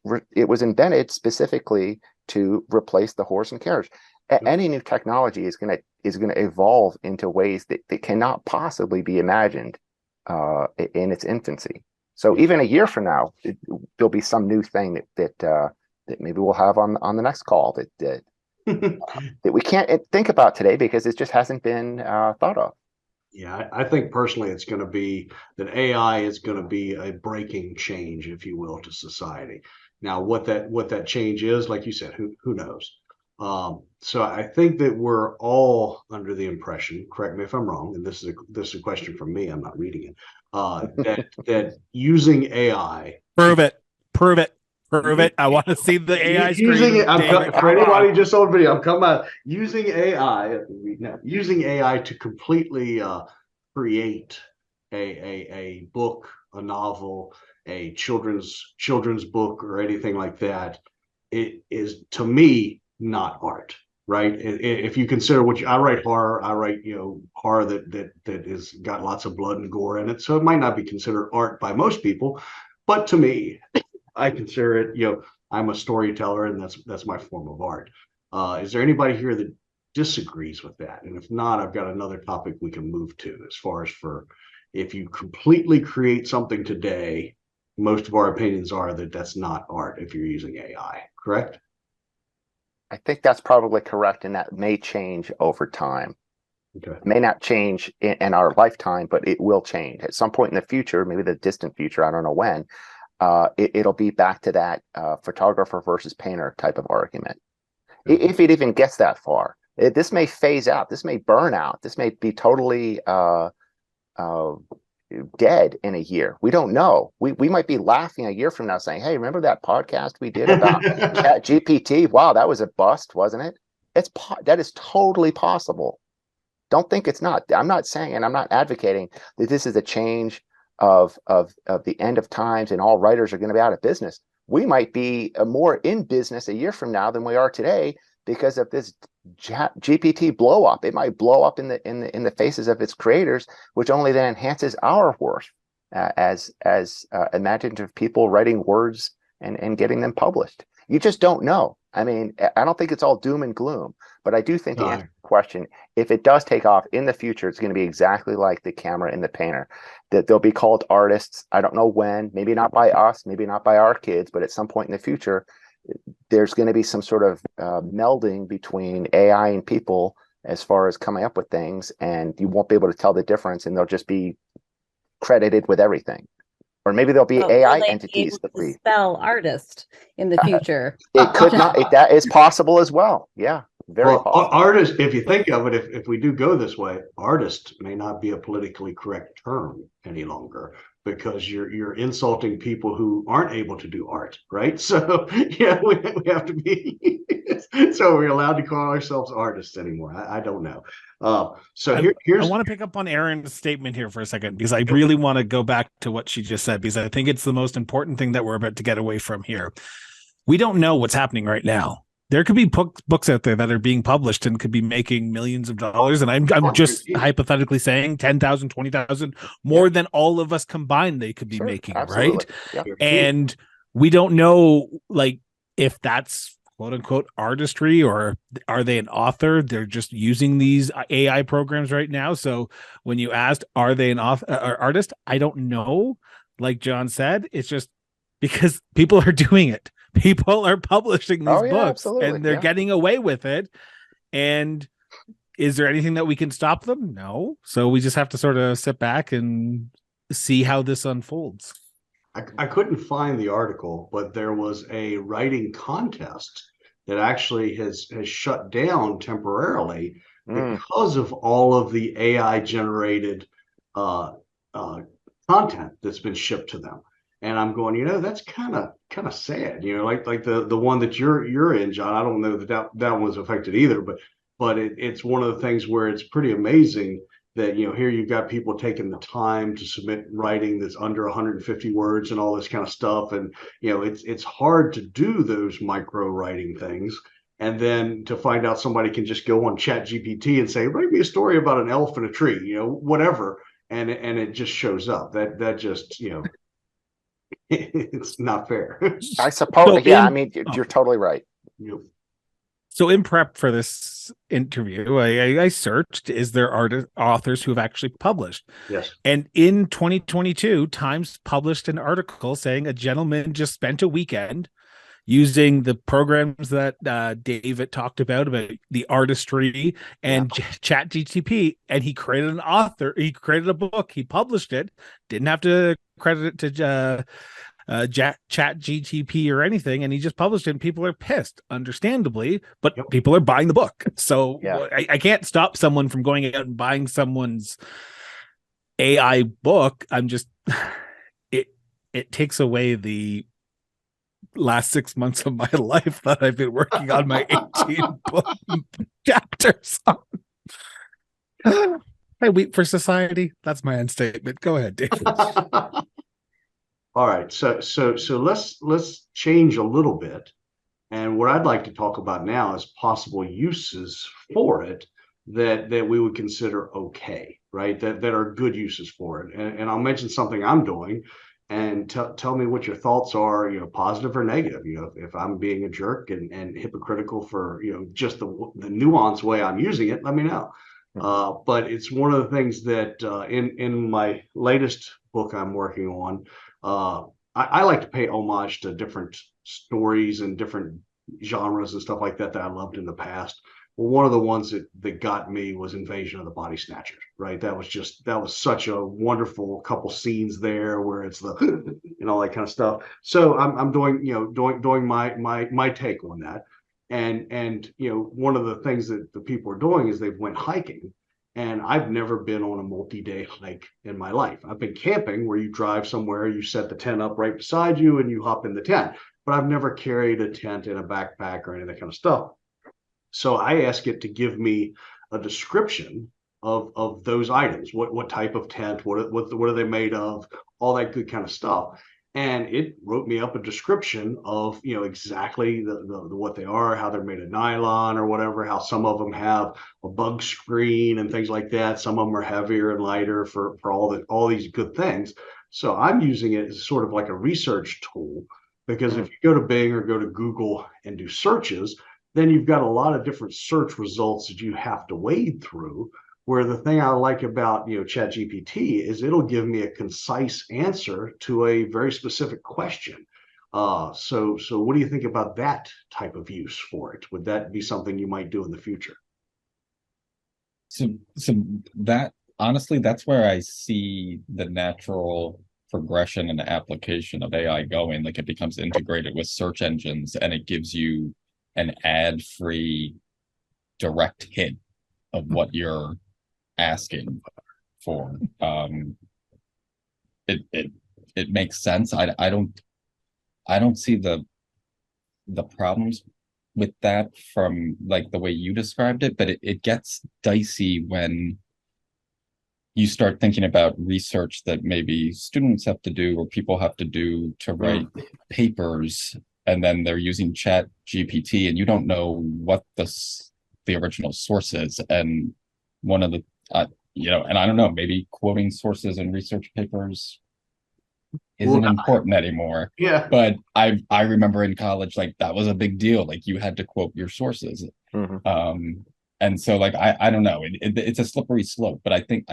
invented specifically to replace the horse and carriage. Any new technology is going to evolve into ways that cannot possibly be imagined in its infancy. So even a year from now, there'll be some new thing that maybe we'll have on the next call that that we can't think about today because it just hasn't been thought of. Yeah, I think personally it's going to be that AI is going to be a breaking change, if you will, to society. Now, what that change is, like you said, who knows? So I think that we're all under the impression, correct me if I'm wrong, and this is a question from me, I'm not reading it, that using AI. Prove it. I want to see the AI screen. Using it, for anybody on. just on video, I'm coming out using AI to completely create a book, a novel, a children's book, or anything like that. It is, to me, not art, right? If you consider I write horror, horror that is got lots of blood and gore in it, so it might not be considered art by most people, but to me, I consider it, I'm a storyteller, and that's my form of art. Is there anybody here that disagrees with that. And if not, I've got another topic we can move to as far as for if you completely create something today, most of our opinions are that that's not art if you're using AI, correct? I think that's probably correct, and that may change over time. Okay. It may not change in our lifetime, but it will change at some point in the future, maybe the distant future. I don't know when. It'll be back to that photographer versus painter type of argument, if it even gets that far. This may phase out. This may burn out. This may be totally dead in a year. We don't know. We might be laughing a year from now saying, hey, remember that podcast we did about Chat GPT? Wow, that was a bust, wasn't it? That is totally possible. Don't think it's not. I'm not saying, and I'm not advocating that this is a change of the end of times and all writers are going to be out of business. We might be more in business a year from now than we are today because of this GPT blow up. It might blow up in the faces of its creators, which only then enhances our worth as imaginative people writing words and getting them published. You just don't know. I mean, I don't think it's all doom and gloom, but I do think to answer the question, if it does take off in the future, it's going to be exactly like the camera and the painter, that they'll be called artists. I don't know when, maybe not by us, maybe not by our kids, but at some point in the future, there's going to be some sort of melding between AI and people as far as coming up with things, and you won't be able to tell the difference, and they'll just be credited with everything. Or maybe there'll be AI entities that we spell artist in the future. It could not. That is possible as well. Yeah, very possible. Artist, if you think of it, if we do go this way, artist may not be a politically correct term any longer because you're insulting people who aren't able to do art, right? So yeah, we have to be. So we're allowed to call ourselves artists anymore. I don't know. Here's. I want to pick up on Erin's statement here for a second because I really want to go back to what she just said because I think it's the most important thing that we're about to get away from here. We don't know what's happening right now. There could be books out there that are being published and could be making millions of dollars. And I'm just hypothetically saying 10,000, 20,000 more than all of us combined they could be making, absolutely. Right? Yep. And we don't know like if that's quote unquote artistry or are they an author? They're just using these AI programs right now. So when you asked, are they an author or artist? I don't know. Like John said, it's just because people are doing it. People are publishing these books and they're getting away with it. And is there anything that we can stop them? No. So we just have to sort of sit back and see how this unfolds. I couldn't find the article, but there was a writing contest that actually has shut down temporarily because of all of the AI generated content that's been shipped to them. And I'm going, that's kind of sad, like the one that you're in, John. I don't know that one was affected either, but it's one of the things where it's pretty amazing that here you've got people taking the time to submit writing that's under 150 words and all this kind of stuff, and it's hard to do those micro writing things, and then to find out somebody can just go on Chat GPT and say, write me a story about an elf in a tree, whatever, and it just shows up. That just it's not fair. I suppose. I mean, you're totally right. Yep. So in prep for this interview, I searched, is there authors who have actually published? Yes. And in 2022, Times published an article saying a gentleman just spent a weekend using the programs that David talked about the artistry and Chat GTP, and he created he created a book, he published it, didn't have to credit it to Chat GTP or anything, and he just published it, and people are pissed, understandably, but people are buying the book. So I can't stop someone from going out and buying someone's AI book. I'm just it takes away the last 6 months of my life that I've been working on my 18 book chapters on. I weep for society. That's my end statement. Go ahead, David. All right, so let's change a little bit, and what I'd like to talk about now is possible uses for it that we would consider okay, right? That are good uses for it, and I'll mention something I'm doing, and tell me what your thoughts are, positive or negative. If I'm being a jerk and hypocritical for, just the nuanced way I'm using it, let me know. But it's one of the things that in my latest book I'm working on, I like to pay homage to different stories and different genres and stuff like that I loved in the past. Well, one of the ones that got me was Invasion of the Body Snatchers, right? That was such a wonderful couple scenes there where it's the and all that kind of stuff. So I'm doing my take on that, and one of the things that the people are doing is they've went hiking, and I've never been on a multi-day hike in my life. I've been camping where you drive somewhere, you set the tent up right beside you, and you hop in the tent. But I've never carried a tent in a backpack or any of that kind of stuff. So I ask it to give me a description of those items. What type of tent? What are they made of? All that good kind of stuff. And it wrote me up a description of exactly the what they are, how they're made of nylon or whatever. How some of them have a bug screen and things like that. Some of them are heavier and lighter for all these good things. So I'm using it as sort of like a research tool, because if you go to Bing or go to Google and do searches, then you've got a lot of different search results that you have to wade through. Where the thing I like about ChatGPT is it'll give me a concise answer to a very specific question. So what do you think about that type of use for it? Would that be something you might do in the future? So that honestly, that's where I see the natural progression and application of AI going. Like, it becomes integrated with search engines, and it gives you an ad-free direct hit of what you're asking for. It makes sense. I don't see the problems with that from like the way you described it, but it gets dicey when you start thinking about research that maybe students have to do or people have to do to write papers, and then they're using Chat GPT, and you don't know what the original source is. And one of the and I don't know, maybe quoting sources in research papers isn't important anymore. Yeah. But I remember in college, like, that was a big deal. Like, you had to quote your sources. And so, like, I don't know, it's a slippery slope, but I think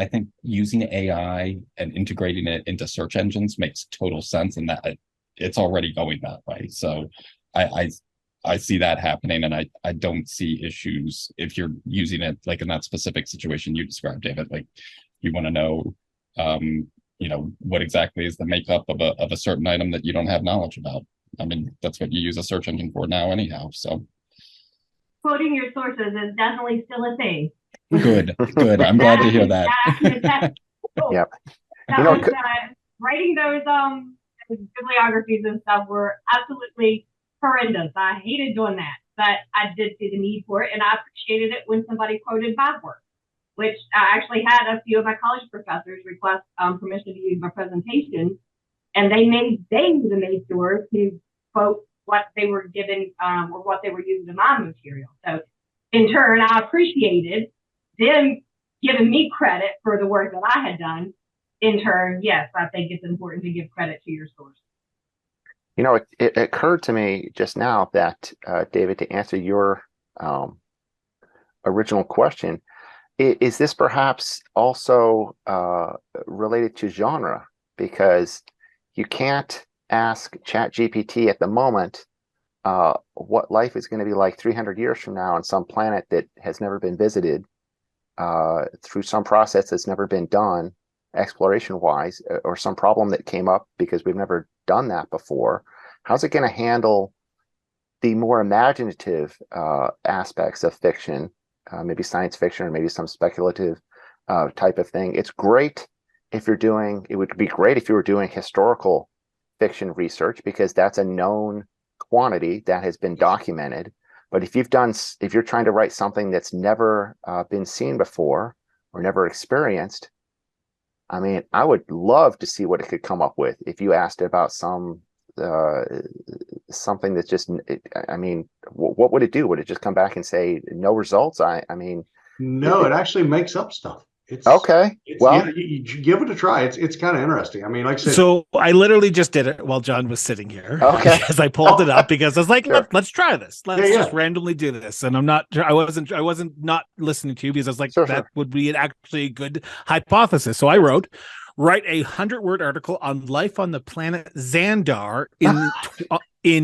using AI and integrating it into search engines makes total sense, and that it's already going that way. So I see that happening, and I don't see issues if you're using it like in that specific situation you described, David. Like, you want to know what exactly is the makeup of a certain item that you don't have knowledge about. I mean, that's what you use a search engine for now anyhow. So quoting your sources is definitely still a thing. Good. I'm glad to hear that. Yep. Writing those bibliographies and stuff were absolutely horrendous. I hated doing that, but I did see the need for it, and I appreciated it when somebody quoted my work, which I actually had a few of my college professors request permission to use my presentation, and they made sure to quote what they were given or what they were using in my material. So in turn, I appreciated them giving me credit for the work that I had done. In turn, yes, I think it's important to give credit to your source. It occurred to me just now that, David, to answer your original question, is this perhaps also related to genre? Because you can't ask ChatGPT at the moment what life is going to be like 300 years from now on some planet that has never been visited through some process that's never been done exploration-wise, or some problem that came up because we've never done that before. How's it going to handle the more imaginative aspects of fiction, maybe science fiction or maybe some speculative type of thing? It would be great if you were doing historical fiction research, because that's a known quantity that has been documented. But if you're trying to write something that's never been seen before or never experienced, I mean, I would love to see what it could come up with if you asked it about something that's just, I mean, what would it do? Would it just come back and say no results? I mean, no, it actually makes up stuff. It's Okay. It's Well, you give it a try. It's kind of interesting. I mean, like I said, So I literally just did it while John was sitting here Okay. because I pulled it up because I was like, Sure. let's try this. Let's Yeah, just yeah. randomly do this. And I wasn't not listening to you because I was like, Sure, that sure. would be actually a good hypothesis. So I write a 100-word article on life on the planet Xandar in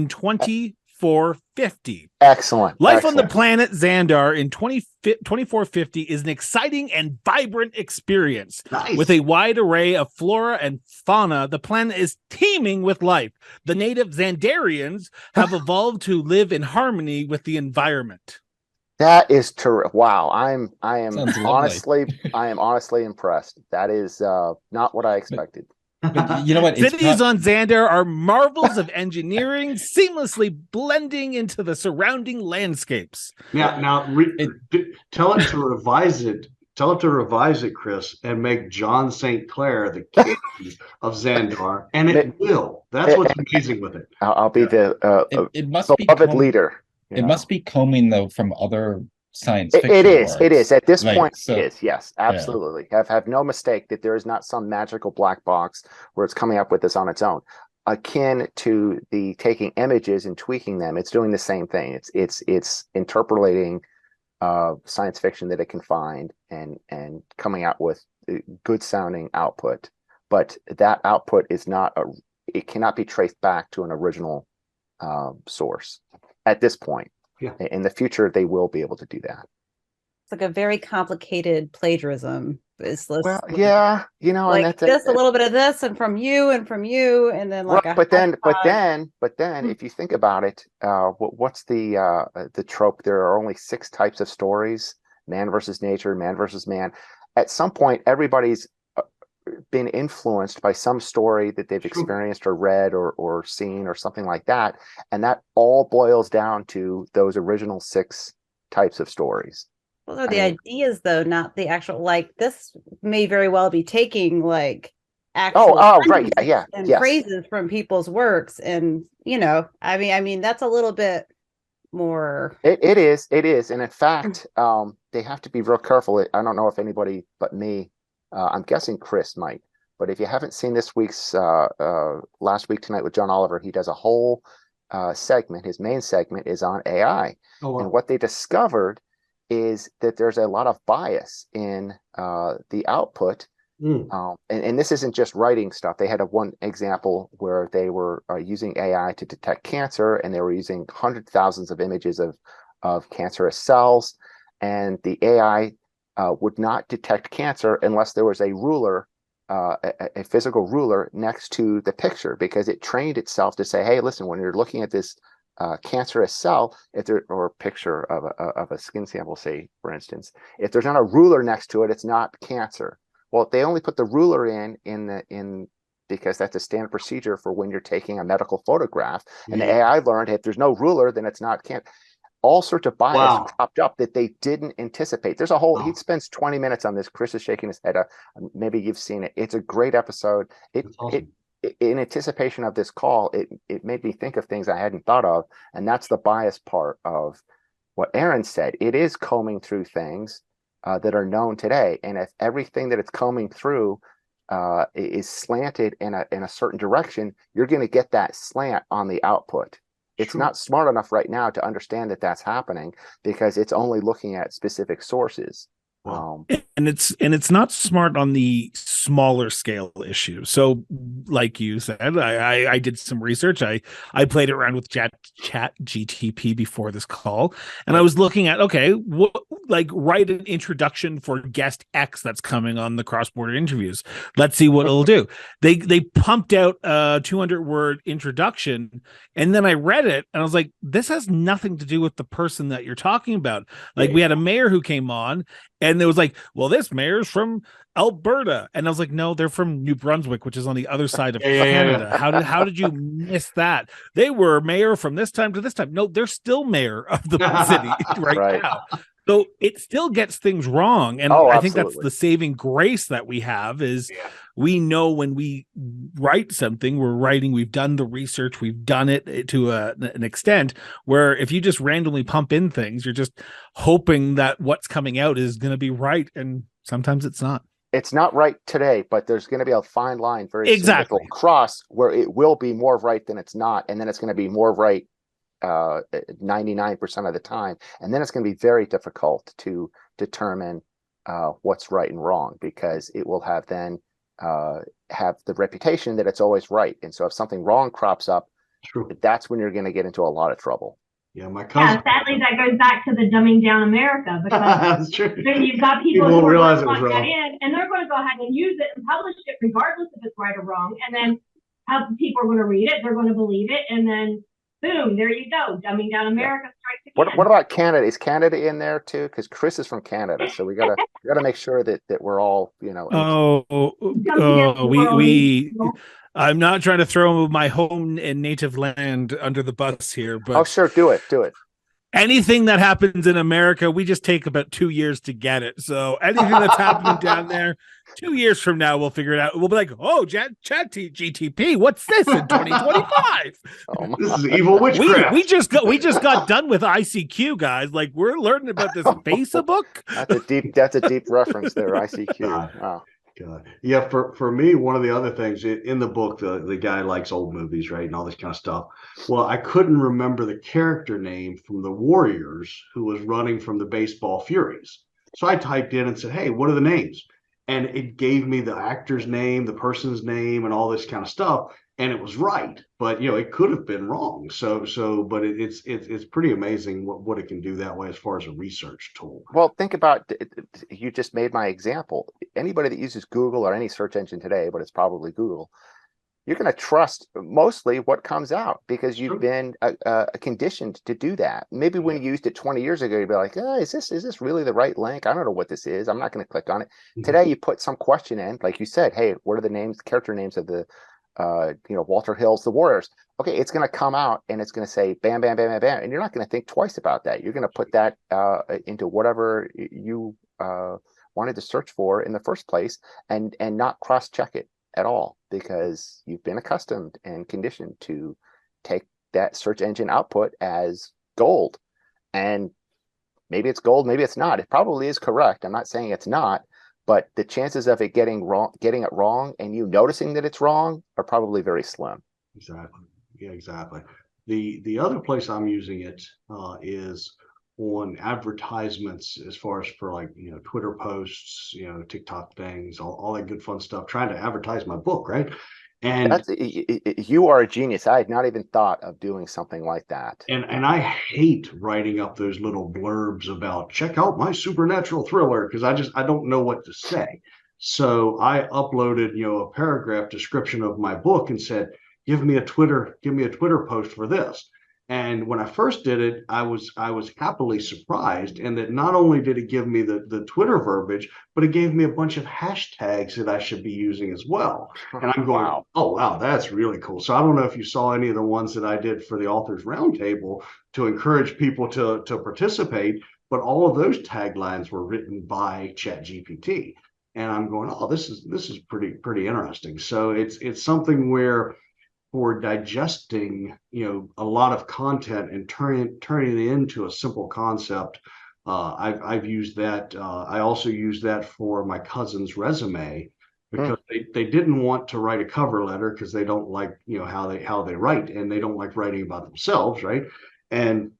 2450. Excellent. Life on the Excellent. planet Xandar in 2450 is an exciting and vibrant experience. nice. With a wide array of flora and fauna, the planet is teeming with life. The native Xandarians have evolved to live in harmony with the environment. That is terrific. Wow. I am Sounds lovely. honestly impressed. That is not what I expected. But you know what? It's Cities on Xandar are marvels of engineering, seamlessly blending into the surrounding landscapes. Now, tell it to revise it. Tell it to revise it, Chris, and make John St. Clair the king of Xandar, and it will. That's what's amazing with it. I'll be the it must be beloved leader. you It know. must be combing though from other science It fiction is. It works. is. At this Right, point, so- it is. Yes, absolutely. Have no mistake that there is not some magical black box where it's coming up with this on its own. Akin to the taking images and tweaking them, it's doing the same thing. It's interpolating science fiction that it can find and coming out with good sounding output. But that output is not it cannot be traced back to an original source at this point. Yeah. In the future, they will be able to do that. It's like a very complicated plagiarism. Well, yeah, like and this, a little bit of this, and from you, and then like. Right, but then, if you think about it, what's the trope? There are only 6 types of stories: man versus nature, man versus man. At some point, everybody's been influenced by some story that they've experienced or read or seen or something like that, and that all boils down to those original 6 types of stories. Those are the ideas, though, not the actual. Like this may very well be taking like actual right, yeah, and yes. phrases from people's works, and I mean that's a little bit more. It is, and in fact, they have to be real careful. I don't know if anybody but me. I'm guessing Chris might, but if you haven't seen this week's Last Week Tonight with John Oliver, he does a whole segment. His main segment is on AI, and what they discovered is that there's a lot of bias in the output. And this isn't just writing stuff. They had one example where they were using AI to detect cancer, and they were using hundreds of thousands of images of cancerous cells, and the AI would not detect cancer unless there was a ruler, a physical ruler next to the picture, because it trained itself to say, hey, listen, when you're looking at this cancerous cell, or a picture of a skin sample, say, for instance, if there's not a ruler next to it, it's not cancer. Well, they only put the ruler in because that's a standard procedure for when you're taking a medical photograph. And the AI learned if there's no ruler, then it's not cancer. All sorts of bias cropped up that they didn't anticipate. There's a whole. He spends 20 minutes on this. Chris is shaking his head. Maybe you've seen it. It's a great episode. In anticipation of this call, it made me think of things I hadn't thought of, and that's the bias part of what Aaron said. It is combing through things that are known today, and if everything that it's combing through is slanted in a certain direction, you're going to get that slant on the output. It's not smart enough right now to understand that that's happening because it's only looking at specific sources. And it's not smart on the smaller scale issue. So like you said, I did some research. I played around with chat GTP before this call, and I was looking at, write an introduction for guest X that's coming on the cross-border interviews. Let's see what it'll do. They pumped out a 200-word introduction, and then I read it and I was like, this has nothing to do with the person that you're talking about. Like, we had a mayor who came on, and it was like, well, this mayor's from Alberta. And I was like, no, they're from New Brunswick, which is on the other side of Canada. Yeah. How did you miss that? They were mayor from this time to this time. No, they're still mayor of the city right now. So it still gets things wrong. And Oh, I think that's absolutely. the saving grace that we have is Yeah. we know when we write something, we've done the research, we've done it to an extent where if you just randomly pump in things, you're just hoping that what's coming out is going to be right. And sometimes it's not. It's not right today, but there's going to be a fine line very soon that will Exactly. cross where it will be more right than it's not, and then it's going to be more right 99% of the time, and then it's going to be very difficult to determine what's right and wrong, because it will have then have the reputation that it's always right. And so if something wrong crops up, True. that's when you're going to get into a lot of trouble. Yeah, my cousin. Yeah, sadly, that goes back to the dumbing down America, because That's true. then you've got people People who won't are realize going it to was plug that wrong. in, and they're going to go ahead and use it and publish it regardless if it's right or wrong. And then how people are going to read it, they're going to believe it, and then boom, there you go, dumbing down America strikes again. What about Canada? Is Canada in there too? Because Chris is from Canada, so we gotta make sure that we're all, you know. I'm not trying to throw my home and native land under the bus here, but Oh, sure, do it. anything that happens in America, we just take about 2 years to get it. So anything that's happening down there, 2 years from now, we'll figure it out. We'll be like, oh, chat GTP, what's this in 2025? Oh, This is evil witchcraft. We just got done with ICQ, guys. Like, we're learning about this Facebook. that's a deep reference there. ICQ. Wow. God. Yeah, for me, one of the other things in the book, the guy likes old movies, right, and all this kind of stuff. Well, I couldn't remember the character name from the Warriors who was running from the Baseball Furies. So I typed in and said, hey, what are the names? And it gave me the actor's name, the person's name, and all this kind of stuff. And it was right, but it could have been wrong. But it's pretty amazing what it can do that way as far as a research tool. Well, think about, you just made my example. Anybody that uses Google or any search engine today, but it's probably Google, you're going to trust mostly what comes out because you've been conditioned to do that. Maybe when you used it 20 years ago, you'd be like, oh, is this really the right link? I don't know what this is. I'm not going to click on it. Today, you put some question in, like you said, hey, what are the character names of the Walter Hill's The Warriors? Okay, it's going to come out and it's going to say bam, bam, bam, bam, bam. And you're not going to think twice about that. You're going to put that into whatever you wanted to search for in the first place and not cross-check it at all, because you've been accustomed and conditioned to take that search engine output as gold. And maybe it's gold, maybe it's not. It probably is correct. I'm not saying it's not, but the chances of it getting it wrong and you noticing that it's wrong are probably very slim. Exactly. Yeah, exactly. The other place I'm using it is on advertisements, as far as for like Twitter posts, TikTok things, all that good fun stuff, trying to advertise my book, right? And you are a genius. I had not even thought of doing something like that. And I hate writing up those little blurbs about check out my supernatural thriller, because I don't know what to say. So I uploaded a paragraph description of my book and said, give me a Twitter post for this. And when I first did it, I was happily surprised, and that not only did it give me the Twitter verbiage, but it gave me a bunch of hashtags that I should be using as well. And I'm going, wow. Oh, wow, that's really cool. So I don't know if you saw any of the ones that I did for the Authors Roundtable to encourage people to participate, but all of those taglines were written by ChatGPT. And I'm going, oh, this is pretty interesting. So it's something where, for digesting, a lot of content and turning it into a simple concept, I've used that. I also use that for my cousin's resume, because they didn't want to write a cover letter because they don't like how they write, and they don't like writing about themselves, right? And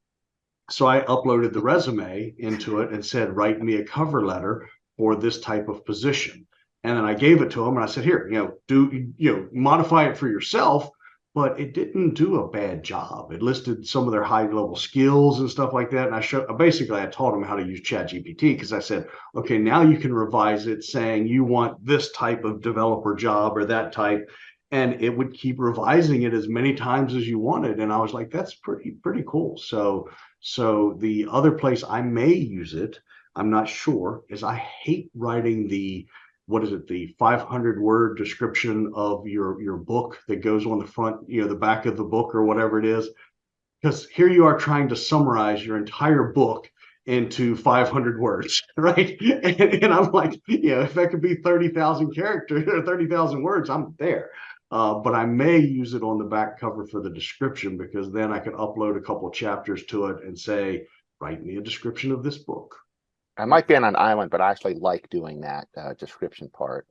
so I uploaded the resume into it and said, write me a cover letter for this type of position. And then I gave it to him and I said, here, modify it for yourself. But it didn't do a bad job. It listed some of their high level skills and stuff like that. And I taught them how to use ChatGPT, because I said, okay, now you can revise it saying you want this type of developer job or that type. And it would keep revising it as many times as you wanted. And I was like, that's pretty cool. So the other place I may use it, I'm not sure, is I hate writing the 500-word description of your book that goes on the front, the back of the book or whatever it is. Because here you are trying to summarize your entire book into 500 words, right? And I'm like, if that could be 30,000 characters or 30,000 words, I'm there. But I may use it on the back cover for the description, because then I can upload a couple of chapters to it and say, write me a description of this book. I might be on an island, but I actually like doing that description part.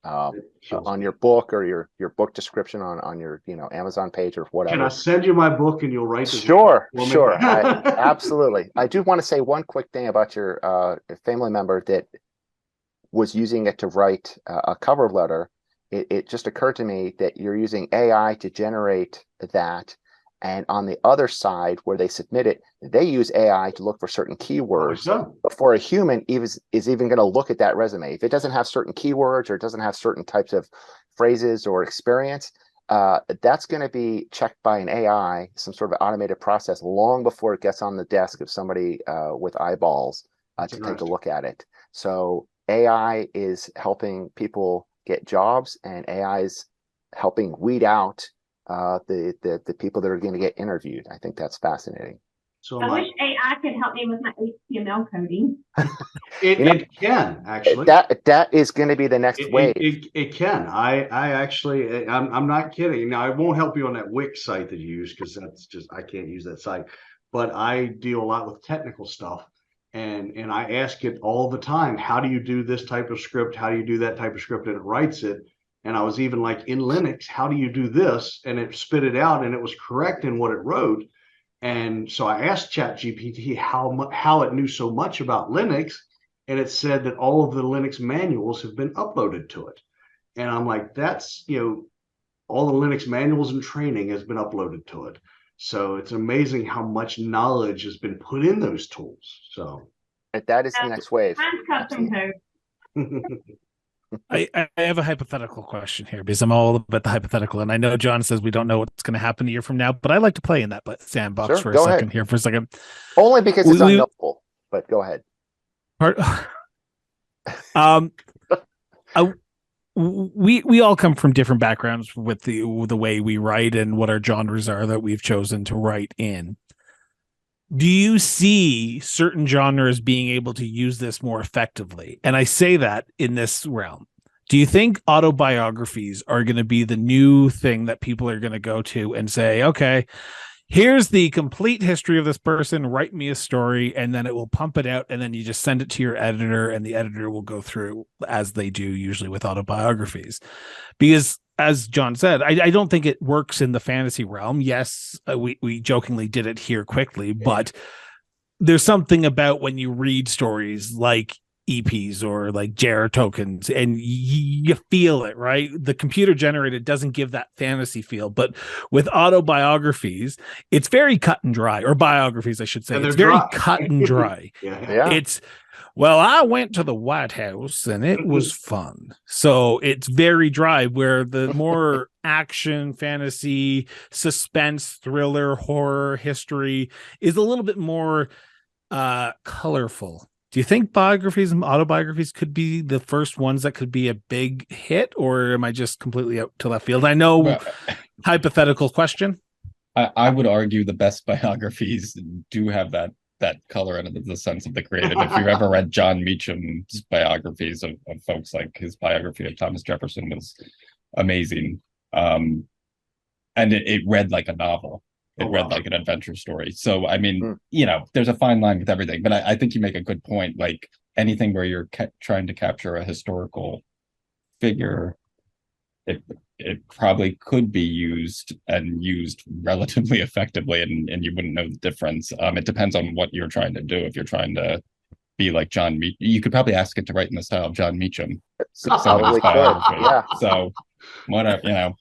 On your book, or your book description on your Amazon page or whatever. Can I send you my book and you'll write this? Sure. Absolutely. I do want to say one quick thing about your family member that was using it to write a cover letter. It just occurred to me that you're using AI to generate that, and on the other side where they submit it, they use AI to look for certain keywords before a human is even going to look at that resume. If it doesn't have certain keywords, or it doesn't have certain types of phrases or experience, that's going to be checked by an AI, some sort of automated process, long before it gets on the desk of somebody with eyeballs to take a look at it. So AI is helping people get jobs, and AI is helping weed out the people that are going to get interviewed. I think that's fascinating. So I wish AI could help me with my HTML coding. It can actually. That is going to be the next wave. It can. I actually, I'm not kidding. Now, I won't help you on that Wix site that you use, because that's just, I can't use that site. But I deal a lot with technical stuff, and I ask it all the time, how do you do this type of script? How do you do that type of script? And it writes it. And I was even like, in Linux, how do you do this? And it spit it out, and it was correct in what it wrote. And so I asked ChatGPT how it knew so much about Linux, and it said that all of the Linux manuals have been uploaded to it. And I'm like, that's, all the Linux manuals and training has been uploaded to it. So it's amazing how much knowledge has been put in those tools. So that is the next wave. Custom code. I have a hypothetical question here, because I'm all about the hypothetical, and I know John says we don't know what's going to happen a year from now, but I like to play in that sandbox for a second here for a second. Only because it's unknowable, but go ahead. We all come from different backgrounds with the way we write and what our genres are that we've chosen to write in. Do you see certain genres being able to use this more effectively? And I say that in this realm. Do you think autobiographies are going to be the new thing that people are going to go to and say, okay, here's the complete history of this person, write me a story, and then it will pump it out, and then you just send it to your editor, and the editor will go through, as they do usually with autobiographies? Because as John said, I don't think it works in the fantasy realm. Yes, we jokingly did it here quickly, but there's something about when you read stories like EPs or like JAR tokens, and you feel it, right? The computer generated doesn't give that fantasy feel, but with autobiographies, it's very cut and dry, or biographies, I should say. It's very cut and dry. Yeah. It's, well, I went to the White House and it was fun. So it's very dry, where the more action, fantasy, suspense, thriller, horror, history is a little bit more colorful. Do you think biographies and autobiographies could be the first ones that could be a big hit, or am I just completely out to left field? I know, hypothetical question. I would argue the best biographies do have that color and the sense of the creative. If you ever read John Meacham's biographies of folks, like his biography of Thomas Jefferson was amazing. And it read like a novel. It read like an adventure story. So, I mean, there's a fine line with everything, but I think you make a good point. Like anything where you're trying to capture a historical figure, it probably could be used relatively effectively, and you wouldn't know the difference. It depends on what you're trying to do. If you're trying to be like John Meacham, you could probably ask it to write in the style of John Meacham. Probably could. Yeah. So, whatever,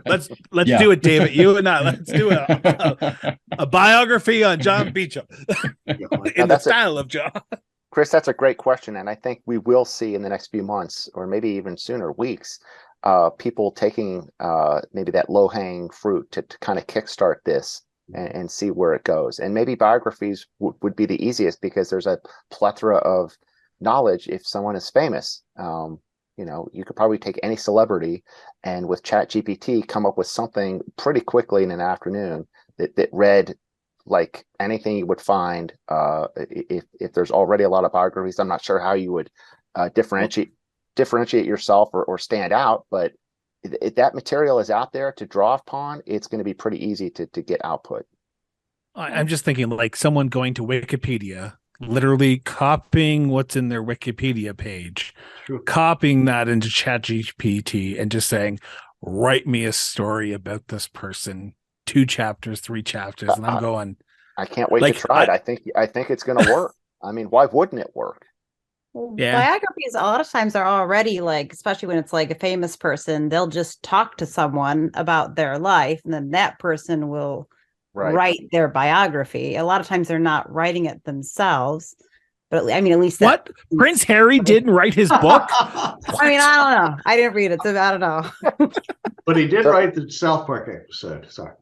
Let's do it, David. You and I. Let's do a biography on John Meacham in the style of John. Chris, that's a great question, and I think we will see in the next few months, or maybe even sooner, weeks, people taking maybe that low-hanging fruit to kind of kickstart this and see where it goes. And maybe biographies would be the easiest, because there's a plethora of knowledge if someone is famous. You could probably take any celebrity and with ChatGPT come up with something pretty quickly in an afternoon that read like anything you would find. If there's already a lot of biographies, I'm not sure how you would differentiate yourself or stand out. But if that material is out there to draw upon, it's going to be pretty easy to get output. I'm just thinking like someone going to Wikipedia, literally copying what's in their Wikipedia page, copying that into ChatGPT and just saying, write me a story about this person, 2 chapters, 3 chapters. And I'm going, I can't wait like, to try it. I think it's going to work. I mean, why wouldn't it work? Yeah. Biographies a lot of times are already like, especially when it's like a famous person, they'll just talk to someone about their life and then that person will write their biography. A lot of times they're not writing it themselves, but I mean, at least what Prince Harry didn't write his book. I mean, I don't know. I didn't read it, so I don't know. But he did write the South Park episode. Sorry.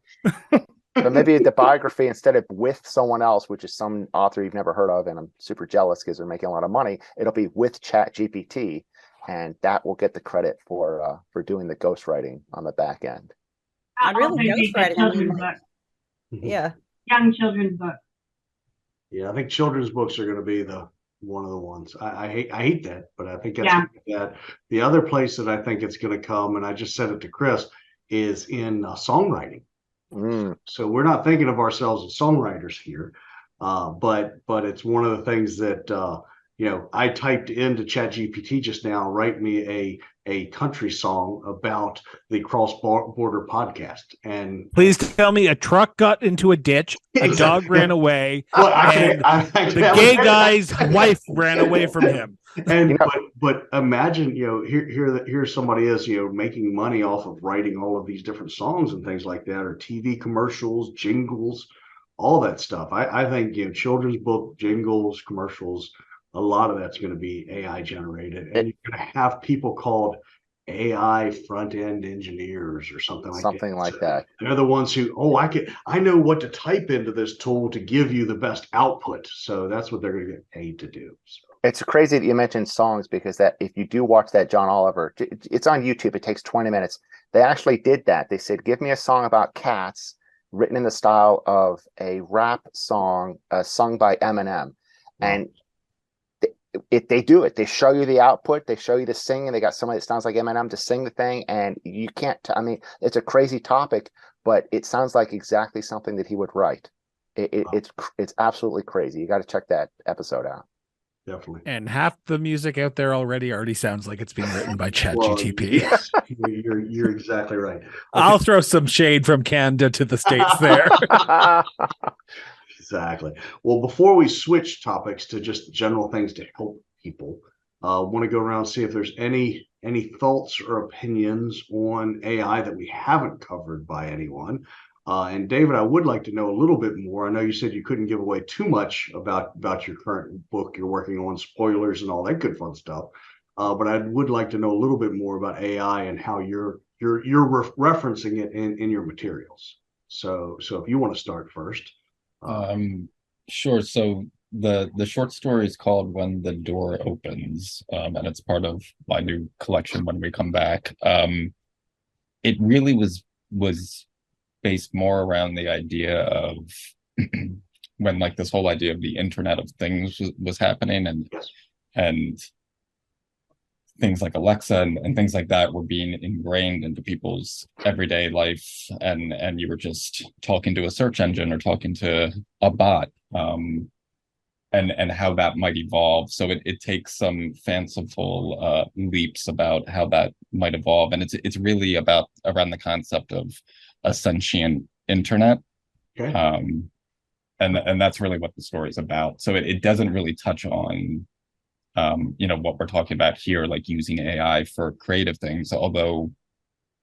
But maybe the biography, instead of with someone else, which is some author you've never heard of, and I'm super jealous because they're making a lot of money, it'll be with ChatGPT, and that will get the credit for doing the ghostwriting on the back end. I'm really ghostwriting. I mean, yeah, young children's book. Yeah, I think children's books are going to be one of the ones. I hate that, but I think that's that. The other place that I think it's going to come, and I just said it to Chris, is in songwriting. So we're not thinking of ourselves as songwriters here, but it's one of the things that I typed into ChatGPT just now. Write me a country song about the Cross Border podcast. And please tell me a truck got into a ditch, a dog ran away, and the gay guy's wife ran away from him. And but imagine, here somebody is, making money off of writing all of these different songs and things like that, or TV commercials, jingles, all that stuff. I think children's book jingles, commercials, a lot of that's going to be AI generated, and you're going to have people called AI front end engineers or something like that. They're the ones who, I know what to type into this tool to give you the best output. So that's what they're going to get paid to do. So. It's crazy that you mentioned songs, because that if you do watch that John Oliver, it's on YouTube. It takes 20 minutes. They actually did that. They said, give me a song about cats written in the style of a rap song sung by Eminem. And they do it. They show you the output. They show you the singing. They got somebody that sounds like Eminem to sing the thing. And you can't, I mean, it's a crazy topic, but it sounds like exactly something that he would write. It's absolutely crazy. You got to check that episode out. Definitely. And half the music out there already sounds like it's being written by ChatGPT. Yes, you're exactly right. Okay. I'll throw some shade from Canada to the States there. Exactly. Well, before we switch topics to just general things to help people, want to go around and see if there's any thoughts or opinions on AI that we haven't covered by anyone. And David, I would like to know a little bit more. I know you said you couldn't give away too much about your current book you're working on, spoilers and all that good fun stuff. But I would like to know a little bit more about AI and how you're referencing it in your materials. So if you want to start first. Sure. So the short story is called When the Door Opens, and it's part of my new collection When We Come Back. It really was based more around the idea of when like this whole idea of the Internet of Things was happening, and things like Alexa and things like that were being ingrained into people's everyday life, and you were just talking to a search engine or talking to a bot, and how that might evolve. So it takes some fanciful leaps about how that might evolve, and it's really around the concept of a sentient internet. Okay. And that's really what the story is about. So it doesn't really touch on what we're talking about here, like using AI for creative things, although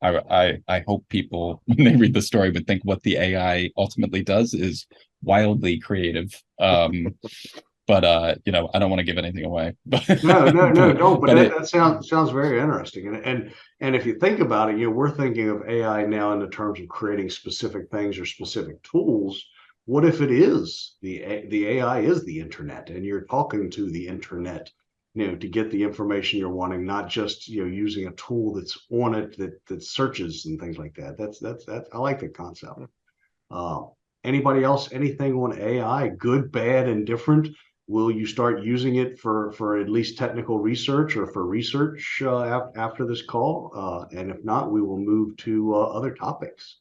I hope people, when they read the story, would think what the AI ultimately does is wildly creative. But I don't want to give anything away. No, don't. But that sounds very interesting. And if you think about it, we're thinking of AI now in the terms of creating specific things or specific tools. What if it is the AI is the internet, and you're talking to the internet, to get the information you're wanting, not just using a tool that's on it that searches and things like that. That's I like the concept. Anybody else, anything on AI, good, bad, and different? Will you start using it for at least technical research or for research after this call? And if not, we will move to other topics.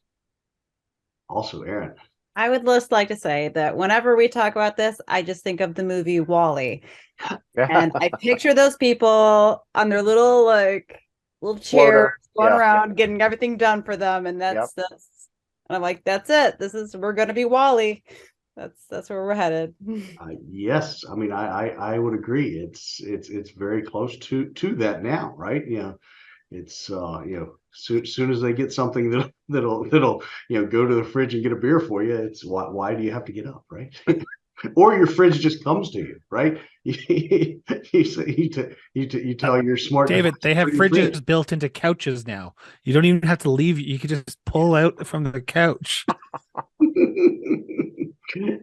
Also, Aaron. I would just like to say that whenever we talk about this, I just think of the movie Wall-E. And I picture those people on their little chairs Floater. going Yeah. around getting everything done for them. And that's and I'm like, that's it. We're gonna be Wall-E. That's where we're headed. Yes, I mean I would agree. It's very close to that now, right? It's soon as they get something that'll go to the fridge and get a beer for you, it's why do you have to get up, right? Or your fridge just comes to you, right? You tell your smart David, they have device, fridges built into couches now. You don't even have to leave. You can just pull out from the couch.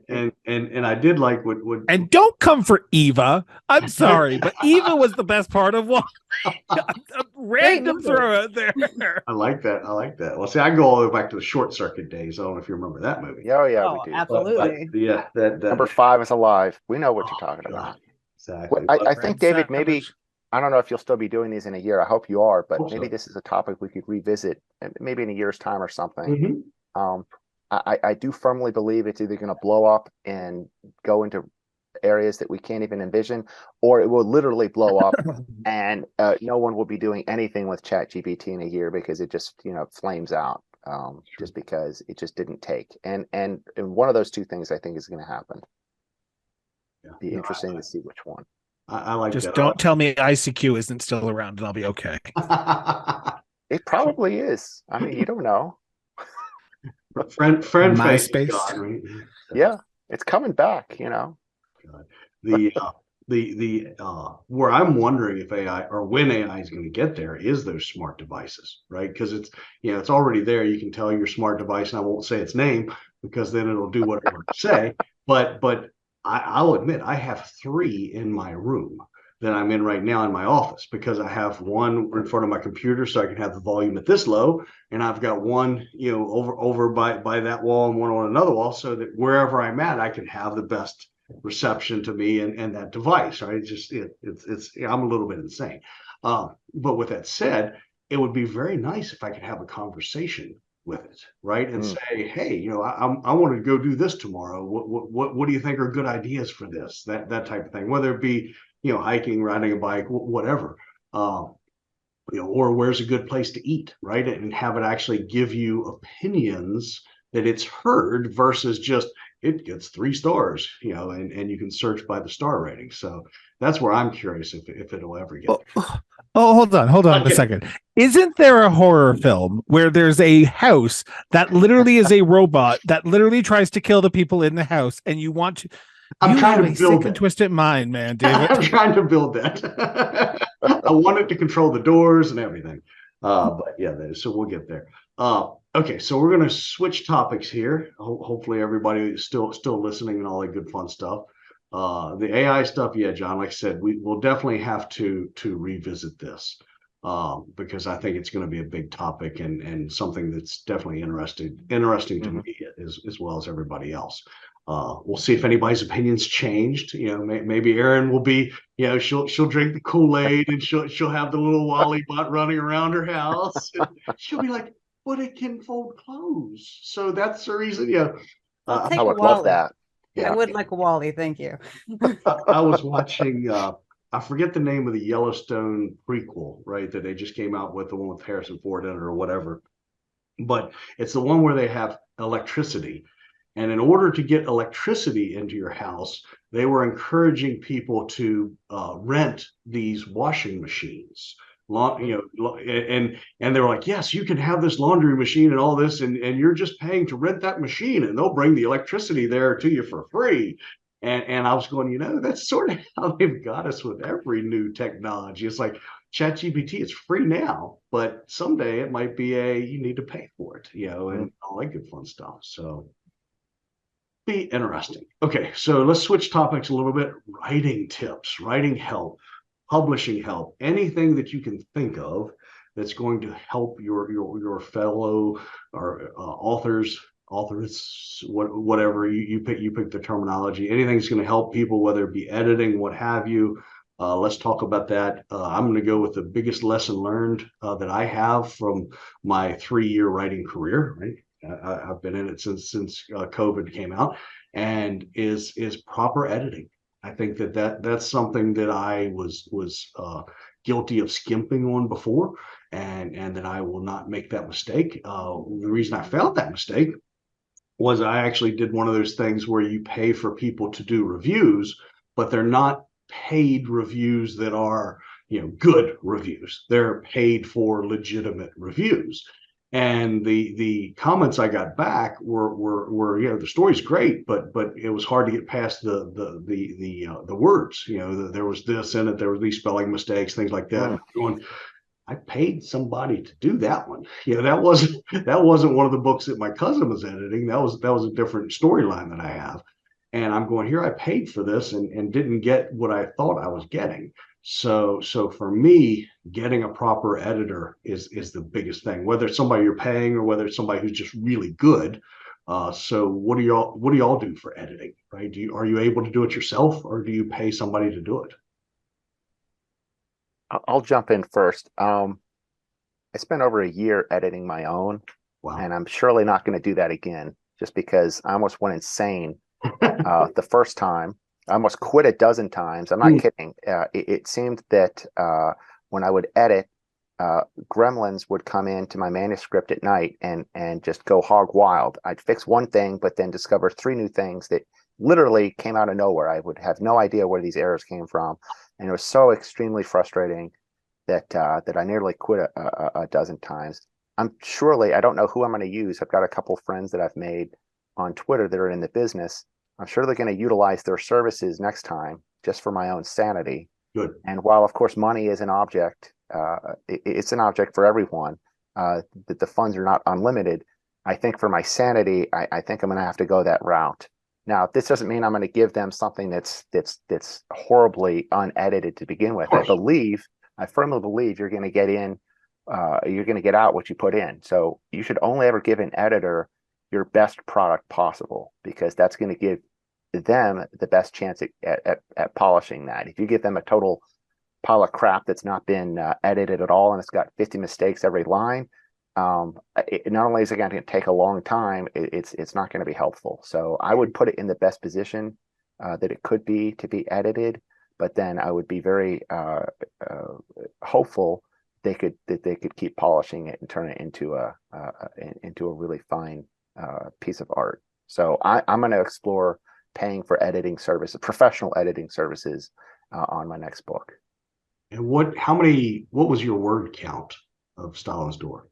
and I did like what And don't come for Eva. I'm sorry, but Eva was the best part of one. A random throw out there. I like that. Well, see, I go all the way back to the Short Circuit days. I don't know if you remember that movie. Yeah, we do. Absolutely. But yeah, that Number 5 is alive. We know what you're talking God, about. exactly. Well, I think, David, maybe, I don't know if you'll still be doing these in a year. I hope you are, but maybe this is a topic we could revisit maybe in a year's time or something. Mhm. I do firmly believe it's either going to blow up and go into areas that we can't even envision, or it will literally blow up and no one will be doing anything with ChatGPT in a year because it just flames out, just because it just didn't take. And one of those two things I think is going to happen. Yeah. Be interesting to see which one. I like Just that. don't tell me ICQ isn't still around and I'll be okay. It probably is. I mean, you don't know. friend MySpace. God, right? Yeah, it's coming back, God. The where I'm wondering if AI or when AI is going to get there is those smart devices, right? Because it's already there. You can tell your smart device, and I won't say its name because then it'll do whatever I say. But I'll admit I have 3 in my room that I'm in right now in my office, because I have one in front of my computer so I can have the volume at this low, and I've got one over by that wall and one on another wall, so that wherever I'm at I can have the best reception to me and that device, right? It's I'm a little bit insane, but with that said, it would be very nice if I could have a conversation with it, right? And say, hey, I want to go do this tomorrow. What do you think are good ideas for this? That type of thing, whether it be hiking, riding a bike, whatever, or where's a good place to eat, right? And have it actually give you opinions that it's heard versus just it gets 3 stars, and you can search by the star rating. So that's where I'm curious if it'll ever get there. Oh, hold on a second. Isn't there a horror film where there's a house that literally is a robot that literally tries to kill the people in the house, and you want to? I'm you trying have to a build sick and it. twisted mind, man, David. I'm trying to build that. I want it to control the doors and everything. But yeah, so we'll get there. Okay, so we're going to switch topics here. Hopefully everybody is still listening and all that good fun stuff. The AI stuff, yeah, John, like I said, we will definitely have to revisit this, because I think it's going to be a big topic and something that's definitely interesting to me as well as everybody else. We'll see if anybody's opinions changed. Maybe Erin will be, she'll drink the Kool-Aid and she'll have the little Wally bot running around her house. And she'll be like, but it can fold clothes. So that's the reason, I'll take I would love that. I would like a Wall-E, thank you. I was watching, I forget the name of the Yellowstone prequel, right? That they just came out with, the one with Harrison Ford in it or whatever. But it's the one where they have electricity. And in order to get electricity into your house, they were encouraging people to rent these washing machines. And they were like, yes, you can have this laundry machine and all this, and you're just paying to rent that machine, and they'll bring the electricity there to you for free. And I was going, that's sort of how they've got us with every new technology. It's like ChatGPT is free now, but someday it might be you need to pay for it, and all that good fun stuff. So be interesting. Okay, so let's switch topics a little bit. Writing tips, writing help, publishing help, anything that you can think of that's going to help your fellow or authors authors, whatever you pick the terminology. Anything's going to help people, whether it be editing, what have you. Let's talk about that. I'm going to go with the biggest lesson learned that I have from my 3-year writing career. Right, I've been in it since COVID came out, and is proper editing. I think that's something that I was guilty of skimping on before, and that I will not make that mistake. The reason I found that mistake was I actually did one of those things where you pay for people to do reviews, but they're not paid reviews that are, good reviews. They're paid for legitimate reviews. And the comments I got back were the story's great, but it was hard to get past the words. There was this in it, there were these spelling mistakes, things like that. Going, I paid somebody to do that one. That wasn't one of the books that my cousin was editing. That was a different storyline that I have. And I'm going, here I paid for this and didn't get what I thought I was getting. So for me, getting a proper editor is the biggest thing, whether it's somebody you're paying or whether it's somebody who's just really good. So what do y'all do for editing, right? Are you able to do it yourself, or do you pay somebody to do it? I'll jump in first. I spent over a year editing my own, Wow. and I'm surely not going to do that again, just because I almost went insane the first time. I almost quit a dozen times. I'm not kidding. It seemed that when I would edit, gremlins would come into my manuscript at night and just go hog wild. I'd fix one thing, but then discover 3 new things that literally came out of nowhere. I would have no idea where these errors came from. And it was so extremely frustrating that I nearly quit a dozen times. I don't know who I'm going to use. I've got a couple friends that I've made on Twitter that are in the business. I'm sure they're going to utilize their services next time, just for my own sanity. Good. And while, of course, money is an object, it's an object for everyone, that the funds are not unlimited. I think for my sanity, I think I'm going to have to go that route. Now, this doesn't mean I'm going to give them something that's horribly unedited to begin with. I firmly believe you're going to get out what you put in. So you should only ever give an editor your best product possible, because that's going to give them the best chance at polishing that. If you give them a total pile of crap that's not been edited at all and it's got 50 mistakes every line, not only is it going to take a long time, it's not going to be helpful. So I would put it in the best position that it could be to be edited, but then I would be very hopeful they could keep polishing it and turn it into a really fine piece of art. So I'm going to explore paying for editing services, professional editing services, on my next book. And what was your word count of Stalin's Door?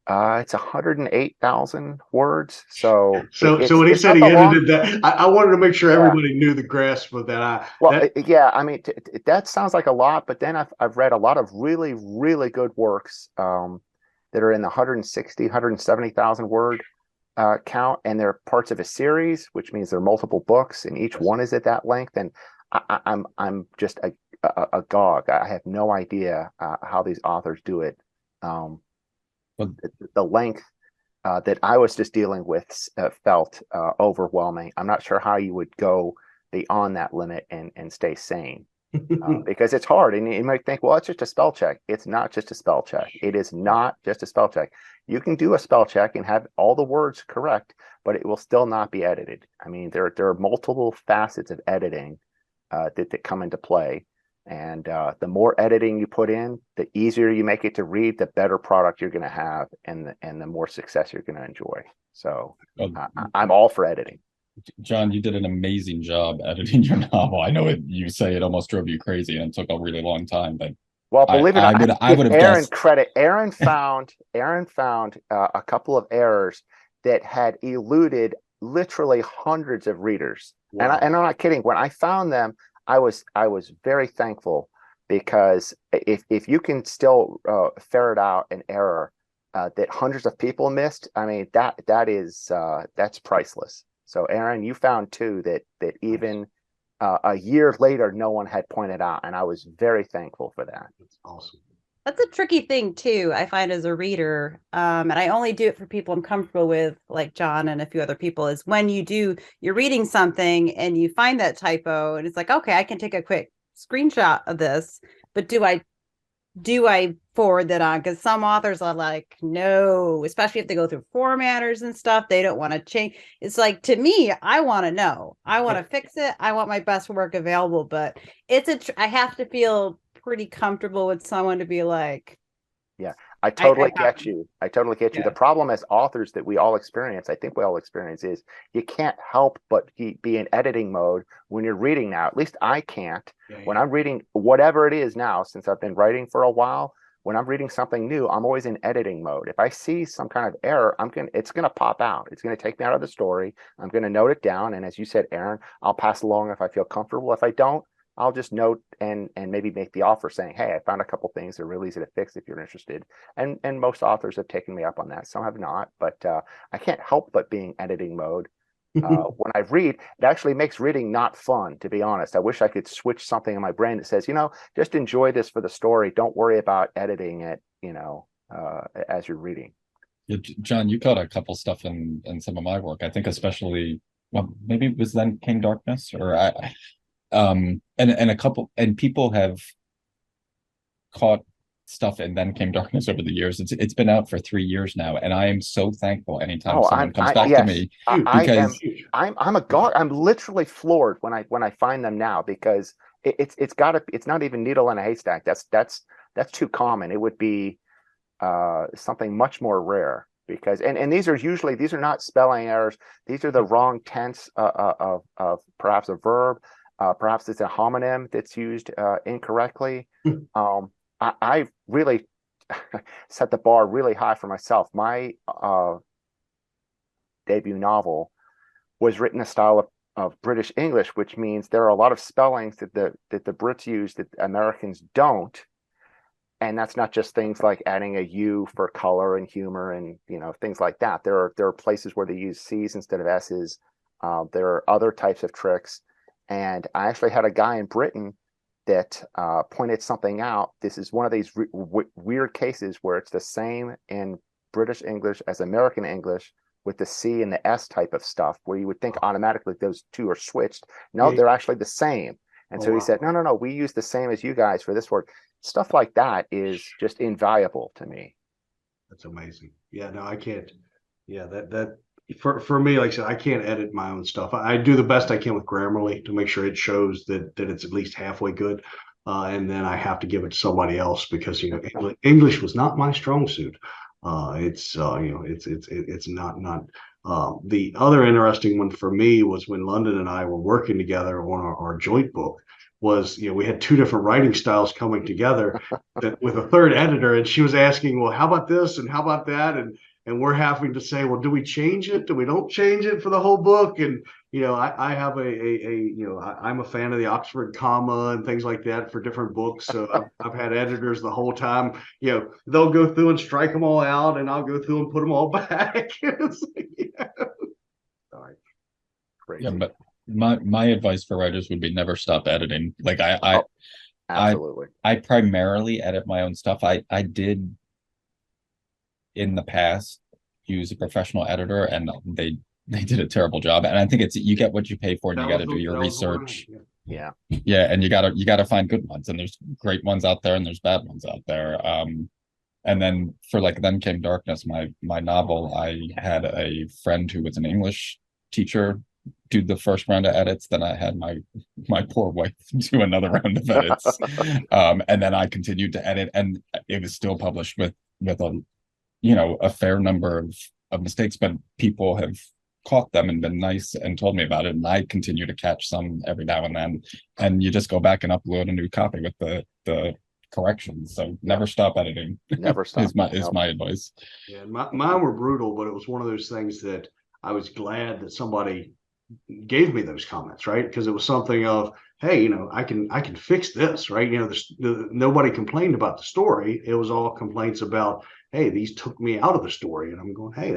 It's 108,000 words. So when he said he edited that, I wanted to make sure everybody knew the grasp of that. I mean, that sounds like a lot, but then I've read a lot of really, really good works that are in the 160, 170,000 word count, and they're parts of a series, which means there are multiple books, and each one is at that length. And I'm just agog. I have no idea how these authors do it. The length that I was just dealing with felt overwhelming. I'm not sure how you would go beyond that limit and stay sane, because it's hard. And you might think, well, it's just a spell check. It's not just a spell check. It is not just a spell check. You can do a spell check and have all the words correct, but it will still not be edited. I mean, there are multiple facets of editing that come into play. And the more editing you put in, the easier you make it to read, the better product you're going to have, and the more success you're going to enjoy. So I'm all for editing. John, you did an amazing job editing your novel. I know you say it almost drove you crazy and it took a really long time, but well, believe it or not, I would have Aaron guessed. credit. Aaron found a couple of errors that had eluded literally hundreds of readers. Wow. And I'm not kidding. When I found them, I was very thankful, because if you can still ferret out an error that hundreds of people missed, I mean, that's priceless. So Aaron, you found 2 that even a year later no one had pointed out, and I was very thankful for that. That's awesome. That's a tricky thing too, I find as a reader. And I only do it for people I'm comfortable with, like John and a few other people, is when you're reading something and you find that typo and it's like, okay, I can take a quick screenshot of this, but do I forward that on? Because some authors are like, no, especially if they go through formatters and stuff, they don't want to change. It's like, to me, I want to know. I want to fix it. I want my best work available, but I have to feel pretty comfortable with someone to be like, Yeah, I totally get you. I totally get you. Yeah. The problem as authors that we all experience, I think we all experience, is you can't help but be in editing mode when you're reading now. At least I can't. When I'm reading whatever it is now, since I've been writing for a while, when I'm reading something new, I'm always in editing mode. If I see some kind of error, it's gonna pop out. It's gonna take me out of the story. I'm gonna note it down, and as you said, Aaron, I'll pass along if I feel comfortable. If I don't, I'll just note and maybe make the offer saying, hey, I found a couple things that are really easy to fix if you're interested. And most authors have taken me up on that. Some have not, but I can't help but being editing mode. When I read, it actually makes reading not fun, to be honest. I wish I could switch something in my brain that says, just enjoy this for the story. Don't worry about editing it, as you're reading. Yeah, John, you caught a couple stuff in some of my work. I think especially, well, maybe it was then King Darkness, or and a couple, and people have caught stuff and then Came Darkness over the years. It's been out for 3 years now, and I am so thankful anytime someone comes back to me, because I'm literally floored when I find them now, because it's not even needle in a haystack. That's too common. It would be something much more rare, because and these are not spelling errors. These are the wrong tense of perhaps a verb. Perhaps it's a homonym that's used incorrectly. I really set the bar really high for myself. My debut novel was written in a style of British English, which means there are a lot of spellings that the Brits use that Americans don't. And that's not just things like adding a U for color and humor and things like that. There are places where they use C's instead of S's. There are other types of tricks. And I actually had a guy in Britain that pointed something out. This is one of these weird cases where it's the same in British English as American English, with the C and the S type of stuff, where you would think automatically those two are switched. No, they're actually the same. And so he said, no, we use the same as you guys for this word. Stuff like that is just invaluable to me. That's amazing. Yeah, no, I can't. Yeah, that for me, like I said, I can't edit my own stuff. I do the best I can with Grammarly to make sure it shows that it's at least halfway good, and then I have to give it to somebody else, because English was not my strong suit. It's not. The other interesting one for me was when London and I were working together on our joint book. Was we had two different writing styles coming together with a third editor, and she was asking, well, how about this and how about that, and we're having to say, well, do we change it? Do we don't change it for the whole book? And I have I'm a fan of the Oxford comma and things like that for different books. So I've had editors the whole time. They'll go through and strike them all out, and I'll go through and put them all back. It's like, Sorry. Crazy. Yeah, but my advice for writers would be never stop editing. Like absolutely. I primarily edit my own stuff. I did in the past use a professional editor, and they did a terrible job. And I think it's, you get what you pay for, and you got to do your research. Yeah, and you gotta find good ones, and there's great ones out there and there's bad ones out there. And then for like Then Came Darkness, my novel, I had a friend who was an English teacher do the first round of edits. Then I had my poor wife do another round of edits. And then I continued to edit, and it was still published with a fair number of mistakes, but people have caught them and been nice and told me about it, and I continue to catch some every now and then, and you just go back and upload a new copy with the corrections. So never stop editing. Never stop is my advice. Yeah, mine were brutal, but it was one of those things that I was glad that somebody gave me those comments, right? Because it was something of, hey, I can fix this, right? Nobody complained about the story. It was all complaints about, hey, these took me out of the story, and I'm going, hey,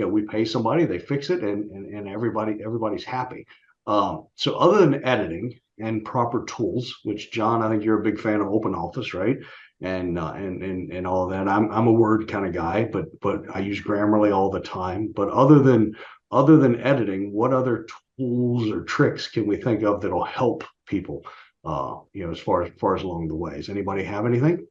we pay somebody, they fix it, and everybody's happy. So other than editing and proper tools, which John, I think you're a big fan of OpenOffice, right? and all of that. I'm a word kind of guy, but I use Grammarly all the time. But other than editing, what other tools or tricks can we think of that'll help people? As far as along the ways. Anybody have anything?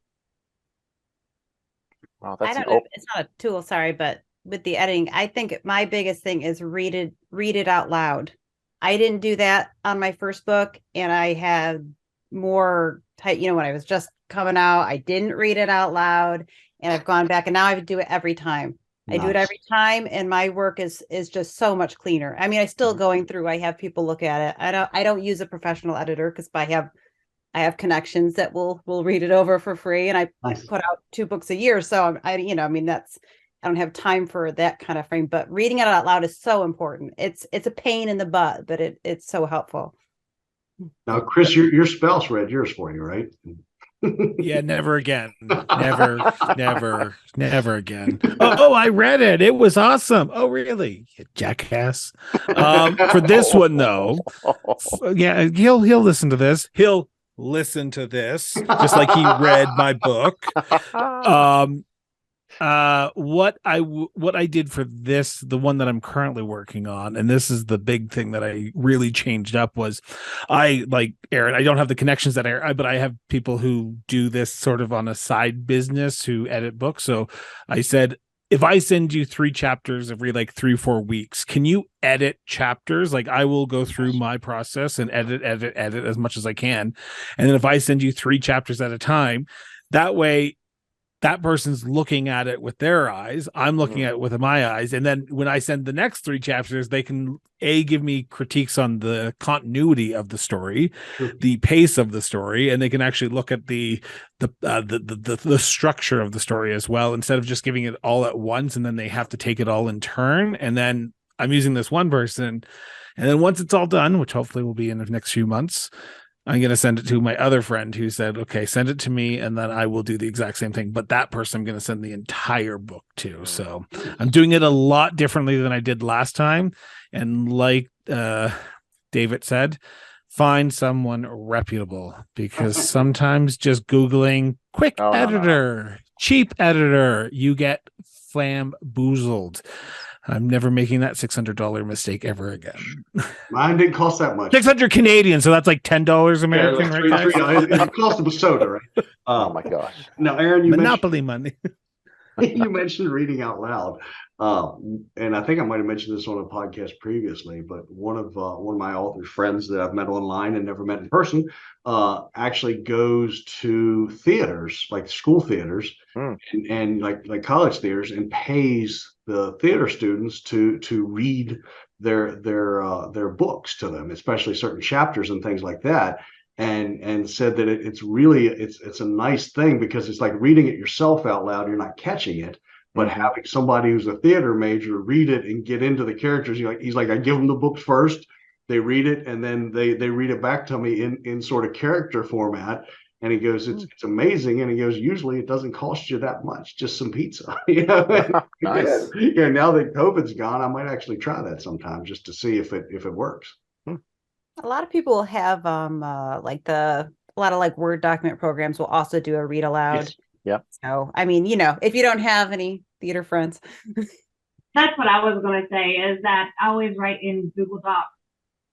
Well, I that's don't know. It's not a tool, sorry, but with the editing, I think my biggest thing is read it out loud. I didn't do that on my first book, and I had more tight, when I was just coming out, I didn't read it out loud, and I've gone back and now I do it every time. I do it Nice. every time, and my work is just so much cleaner. I mean, I still going through, I have people look at it. I don't use a professional editor because I have connections that will read it over for free, and I Nice. put out 2 books a year. So I mean, I don't have time for that kind of frame, but reading it out loud is so important. It's a pain in the butt, but it's so helpful. Now, Chris, your spouse read yours for you, right? Yeah, never again. Never again. Oh, I read it. It was awesome. Oh, really? You jackass. For this one though, yeah, he'll listen to this. He'll listen to this just like he read my book. What I did for this, the one that I'm currently working on, and this is the big thing that I really changed up, was I, like Aaron, I don't have the connections that Aaron, but I have people who do this sort of on a side business who edit books. So I said, if I send you 3 chapters every like 3-4 weeks, can you edit chapters? Like, I will go through my process and edit as much as I can. And then if I send you 3 chapters at a time, that way that person's looking at it with their eyes, I'm looking at it with my eyes, and then when I send the next 3 chapters, they can give me critiques on the continuity of the story, the pace of the story, and they can actually look at the structure of the story as well, instead of just giving it all at once, and then they have to take it all in turn. And then I'm using this one person, and then once it's all done, which hopefully will be in the next few months, I'm going to send it to my other friend who said, okay, send it to me, and then I will do the exact same thing. But that person I'm going to send the entire book to. So I'm doing it a lot differently than I did last time. And like David said, find someone reputable, because sometimes just Googling quick editor, cheap editor, you get flamboozled. I'm never making that $600 mistake ever again. Mine didn't cost that much. 600 Canadian, so that's like $10 American, yeah, right, guys? It cost a soda, right? Oh my gosh! Now, Aaron, Monopoly money. You mentioned reading out loud, and I think I might have mentioned this on a podcast previously. But one of my author friends that I've met online and never met in person actually goes to theaters, like school theaters, and like college theaters, and pays the theater students to read their books to them, especially certain chapters and things like that. And said that it's really a nice thing, because it's like reading it yourself out loud. You're not catching it, but having somebody who's a theater major read it and get into the characters. He's like, I give them the books first, they read it, and then they read it back to me in sort of character format. And he goes, it's amazing. And he goes, usually it doesn't cost you that much, just some pizza. Nice. Yeah. Now that COVID's gone, I might actually try that sometime just to see if it works. A lot of people have like a lot of like Word document programs will also do a read aloud. Yes. Yep. So I mean, if you don't have any theater friends. That's what I was going to say, is that I always write in Google Docs.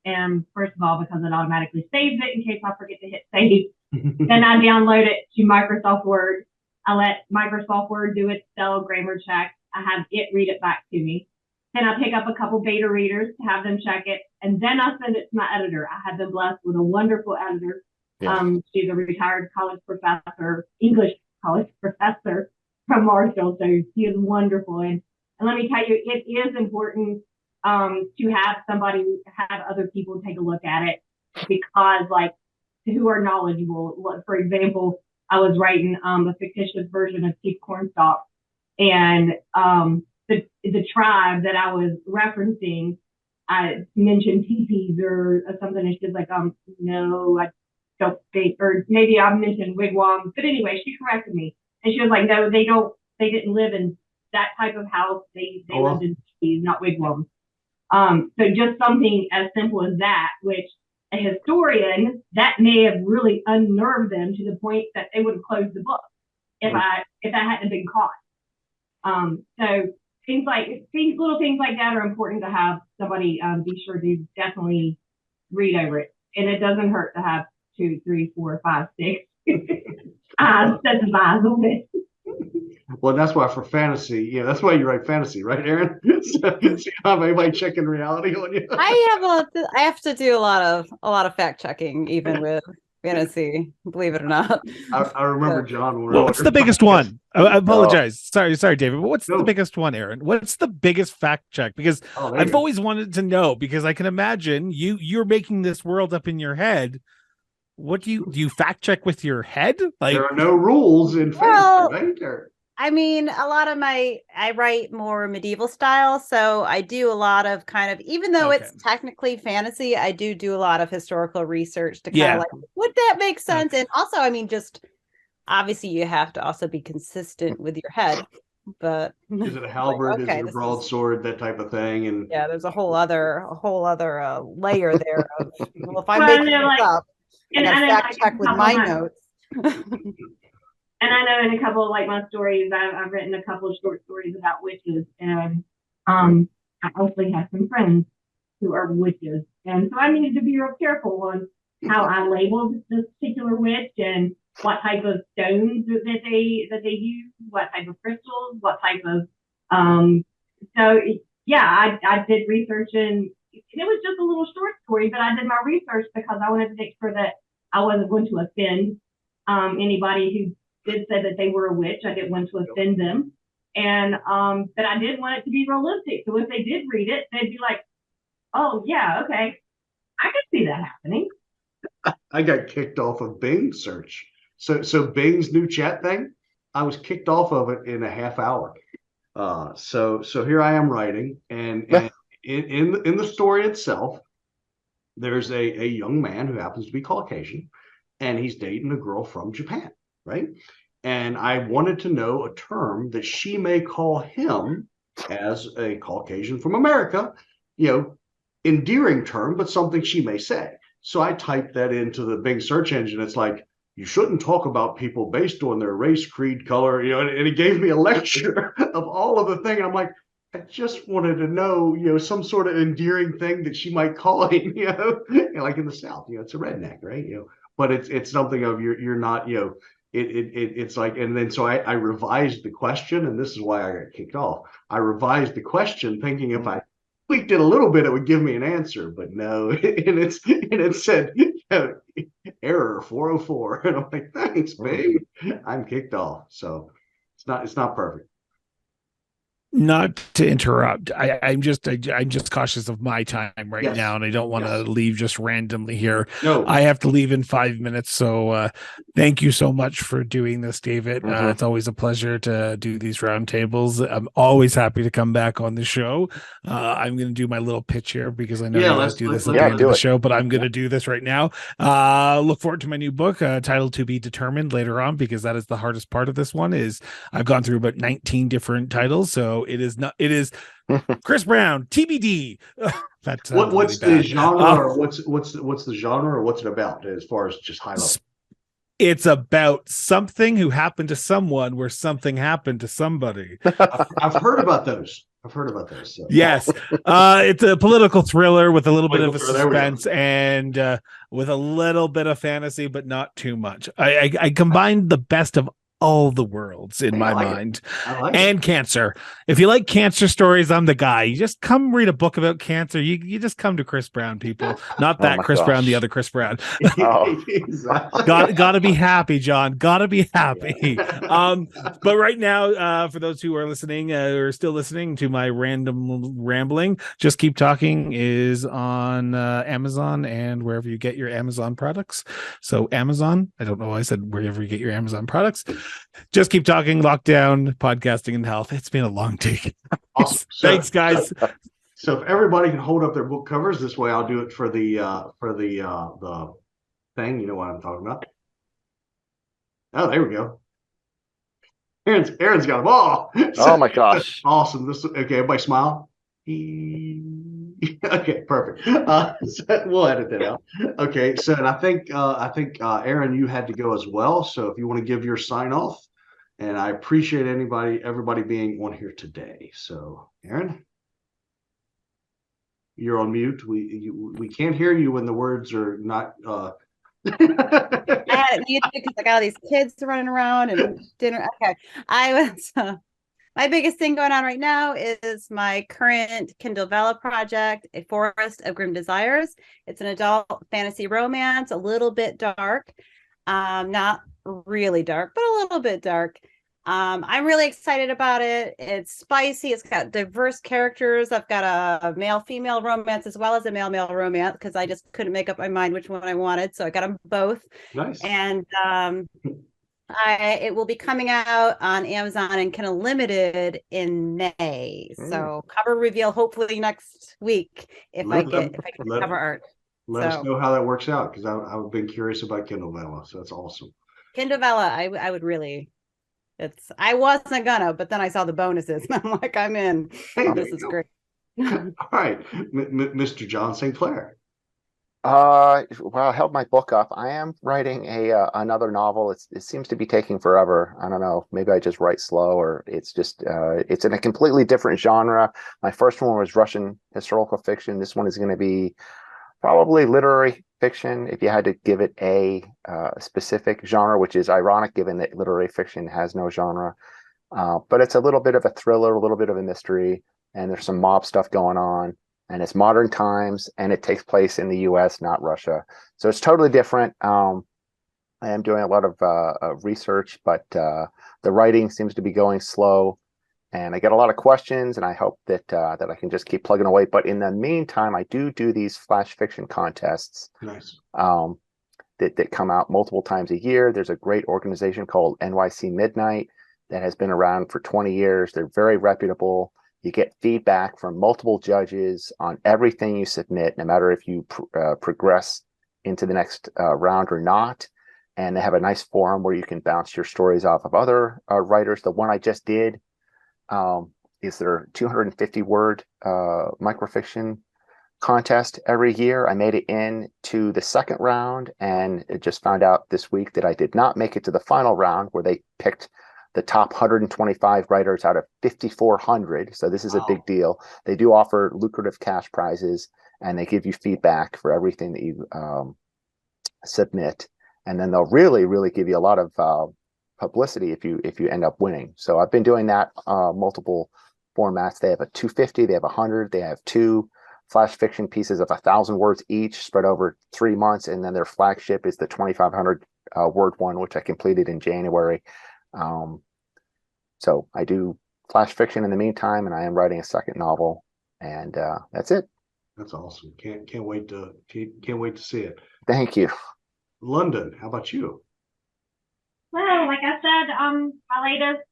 And first of all, because it automatically saves it in case I forget to hit save. Then I download it to Microsoft Word. I let Microsoft Word do its spell grammar check. I have it read it back to me. Then I pick up a couple beta readers to have them check it. And then I send it to my editor. I have been blessed with a wonderful editor. Yeah. She's a retired college professor, English college professor from Marshall. So she is wonderful. And let me tell you, it is important to have somebody, have other people take a look at it, because who are knowledgeable. For example, I was writing a fictitious version of Chief Cornstalk, and the tribe that I was referencing, I mentioned teepees or something, and she's like, no, I don't think, or maybe I mentioned wigwams, but anyway, she corrected me, and she was like, no, they didn't live in that type of house, they lived in teepees, not wigwams. So just something as simple as that, which a historian, that may have really unnerved them to the point that they would have closed the book. if that hadn't been caught. So little things like that are important to have somebody be sure to definitely read over it, and it doesn't hurt to have 2, 3, 4, 5, 6 sets of eyes on it. Well, that's why for fantasy, that's why you write fantasy, right, Aaron? So you don't have anybody checking reality on you. I have to do a lot of fact checking, even with fantasy, believe it or not. I remember John. What's the biggest one? I apologize. Sorry, David. But what's the biggest one, Aaron? What's the biggest fact check? Because I've always wanted to know, because I can imagine you're making this world up in your head. What do you fact check with your head? Like, there are no rules in fantasy, right? I mean, I write more medieval style, so I do a lot of kind of, even though it's technically fantasy, I do a lot of historical research to kind of like, would that make sense? And also, I mean, just obviously you have to also be consistent with your head. But is it a halberd? Is it a broadsword? That type of thing. And there's a whole other layer there of, well, if I'm making this up, I gotta fact check with my notes. And I know in a couple of my stories, I've written a couple of short stories about witches, and I also have some friends who are witches, and so I needed to be real careful on how I labeled this particular witch and what type of stones that they use, what type of crystals, what type of I did research, and it was just a little short story, but I did my research because I wanted to make sure that I wasn't going to offend anybody who did say that they were a witch. I didn't want to offend them. And but I did want it to be realistic. So if they did read it, they'd be like, oh yeah, okay. I could see that happening. I got kicked off of Bing search. So Bing's new chat thing, I was kicked off of it in a half hour. So here I am writing, and in the story itself, there's a young man who happens to be Caucasian, and he's dating a girl from Japan, right? And I wanted to know a term that she may call him as a Caucasian from America, endearing term, but something she may say. So I typed that into the Bing search engine. It's like, you shouldn't talk about people based on their race, creed, color, and it gave me a lecture of all of the thing. And I'm like, I just wanted to know, some sort of endearing thing that she might call him, like in the South, it's a redneck, right? But it's something of you're not, it's like, and then so I revised the question, and this is why I got kicked off. I revised the question thinking if I tweaked it a little bit, it would give me an answer, but no, and it said error 404, and I'm like, thanks, babe. I'm kicked off. So it's not perfect. Not to interrupt, I'm just cautious of my time right now, and I don't want to leave just randomly here. No, I have to leave in 5 minutes, so thank you so much for doing this, David. It's always a pleasure to do these roundtables. I'm always happy to come back on the show. I'm going to do my little pitch here because I know you guys do this at the end of the show, but I'm going to do this right now. Look forward to my new book, titled To Be Determined, later on, because that is the hardest part of this one. Is I've gone through about 19 different titles, so it is Chris Brown TBD. What's really the genre, or what's the genre, or what's it about as far as just high level? It's about something who happened to someone where something happened to somebody. I've heard about those. So. Yes. It's a political thriller with a little bit of a suspense and with a little bit of fantasy, but not too much. I combined the best of all the worlds in my mind, and cancer. If you like cancer stories, I'm the guy. You just come read a book about cancer. You just come to Chris Brown, people. Not that Chris Brown, the other Chris Brown. Exactly. Gotta be happy, John. Gotta be happy. But right now, for those who are listening, or still listening to my random rambling, Just Keep Talking is on Amazon and wherever you get your Amazon products. So Amazon, I don't know why I said wherever you get your Amazon products. Just Keep Talking, Lockdown, Podcasting and Health. It's been a long day. Awesome. Thanks, guys. So if everybody can hold up their book covers this way, I'll do it for the thing. You know what I'm talking about? Oh, there we go. Aaron's got them all. Oh my gosh! Awesome. Okay. Everybody smile. Okay, perfect. So we'll edit that out. Okay, so and I think Aaron, you had to go as well. So if you want to give your sign off, And I appreciate everybody being on here today. So, Aaron, you're on mute. We can't hear you when the words are not. I had it muted because I got all these kids running around and dinner. Okay, I was. My biggest thing going on right now is my current Kindle Vella project, A Forest of Grim Desires. It's an adult fantasy romance, a little bit dark, not really dark, but a little bit dark. I'm really excited about it. It's spicy. It's got diverse characters. I've got a male-female romance as well as a male-male romance because I just couldn't make up my mind which one I wanted, so I got them both. Nice. And it will be coming out on Amazon and Kindle Limited in May. So cover reveal hopefully next week if I get the cover art. Let us know how that works out because I've been curious about Kindle Vella, so that's awesome. Kindle Vella, I would really. I wasn't gonna, but then I saw the bonuses and I'm like, I'm in. Hey, this is great. All right, Mr. John St. Clair. Well, I held my book up. I am writing another novel. It seems to be taking forever. I don't know. Maybe I just write slow, or it's just it's in a completely different genre. My first one was Russian historical fiction. This one is going to be probably literary fiction. If you had to give it a specific genre, which is ironic given that literary fiction has no genre, but it's a little bit of a thriller, a little bit of a mystery, and there's some mob stuff going on. And it's modern times, and it takes place in the U.S., not Russia. So it's totally different. I am doing a lot of research, but the writing seems to be going slow, and I get a lot of questions, and I hope that that I can just keep plugging away. But in the meantime, I do these flash fiction contests. Nice. That come out multiple times a year. There's a great organization called NYC Midnight that has been around for 20 years. They're very reputable. You get feedback from multiple judges on everything you submit, no matter if you progress into the next round or not. And they have a nice forum where you can bounce your stories off of other writers. The one I just did is their 250-word microfiction contest every year. I made it in to the second round, and it just found out this week that I did not make it to the final round where they picked the top 125 writers out of 5,400. So this is a big deal. They do offer lucrative cash prizes, and they give you feedback for everything that you submit. And then they'll really, really give you a lot of publicity if you end up winning. So I've been doing that multiple formats. They have a 250, they have 100, they have 2 flash fiction pieces of 1,000 words each spread over 3 months. And then their flagship is the 2,500 word one, which I completed in January. So I do flash fiction in the meantime, and I am writing a second novel, and that's it. That's awesome. Can't wait to see it. Thank you. London, how about you? Well, like I said, my latest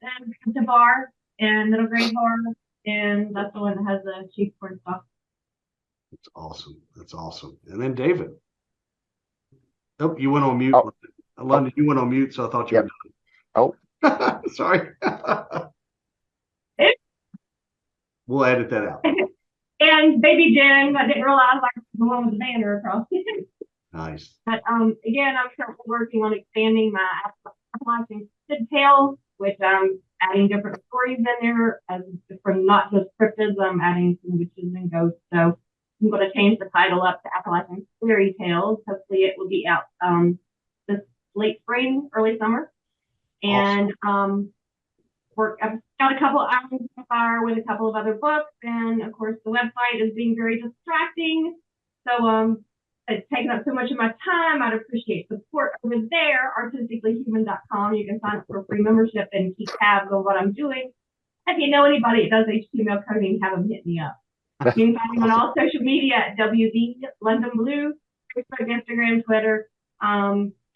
is the bar and middle grade horror, and that's the one that has the chief porn stuff. That's awesome. That's awesome. And then David. Oh, you went on mute. Oh. London, you went on mute, so I thought you were done. Oh. Sorry. We'll edit that out. And Baby Jen, I didn't realize I was the one with the banner across. Nice. But again, I'm currently working on expanding my Appalachian tales, which I'm adding different stories in there, as from not just cryptids, I'm adding some witches and ghosts. So I'm going to change the title up to Appalachian Fairy Tales. Hopefully it will be out this late spring, early summer. And I've got a couple of irons in the fire with a couple of other books, and of course the website is being very distracting. So it's taken up so much of my time. I'd appreciate support over there, artisticallyhuman.com. You can sign up for a free membership and keep tabs on what I'm doing. If you know anybody that does HTML coding, have them hit me up. You can find me on all social media at WV London Blue, Facebook, Instagram, Twitter.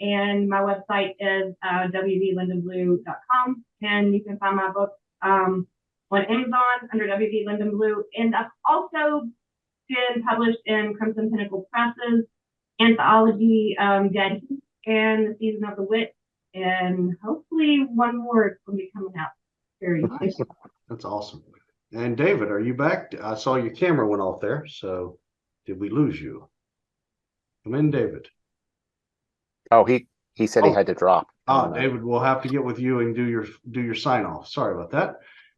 And my website is wvlondonblue.com, and you can find my books on Amazon under WV London Blue. And I've also been published in Crimson Pinnacle Press's anthology Dead Heat and The Season of the Witch, and hopefully one more is going to be coming out very soon. That's awesome. And David, are you back? I saw your camera went off there, so did we lose you? Come in, David. Oh, he he said he Oh. had to drop. David, we'll have to get with you and do your sign off. Sorry about that.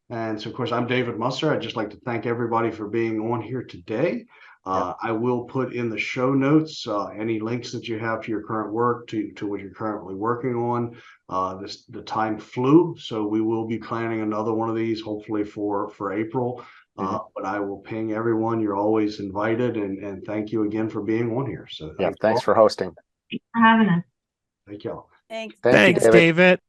And so, of course, I'm David Musser. I'd just like to thank everybody for being on here today. I will put in the show notes any links that you have to your current work, to what you're currently working on. The time flew, so we will be planning another one of these, hopefully for April. But I will ping everyone. You're always invited, and thank you again for being on here. So Yeah, thanks for hosting. For having us. Thank y'all. Thanks. Thank you, Thanks, David.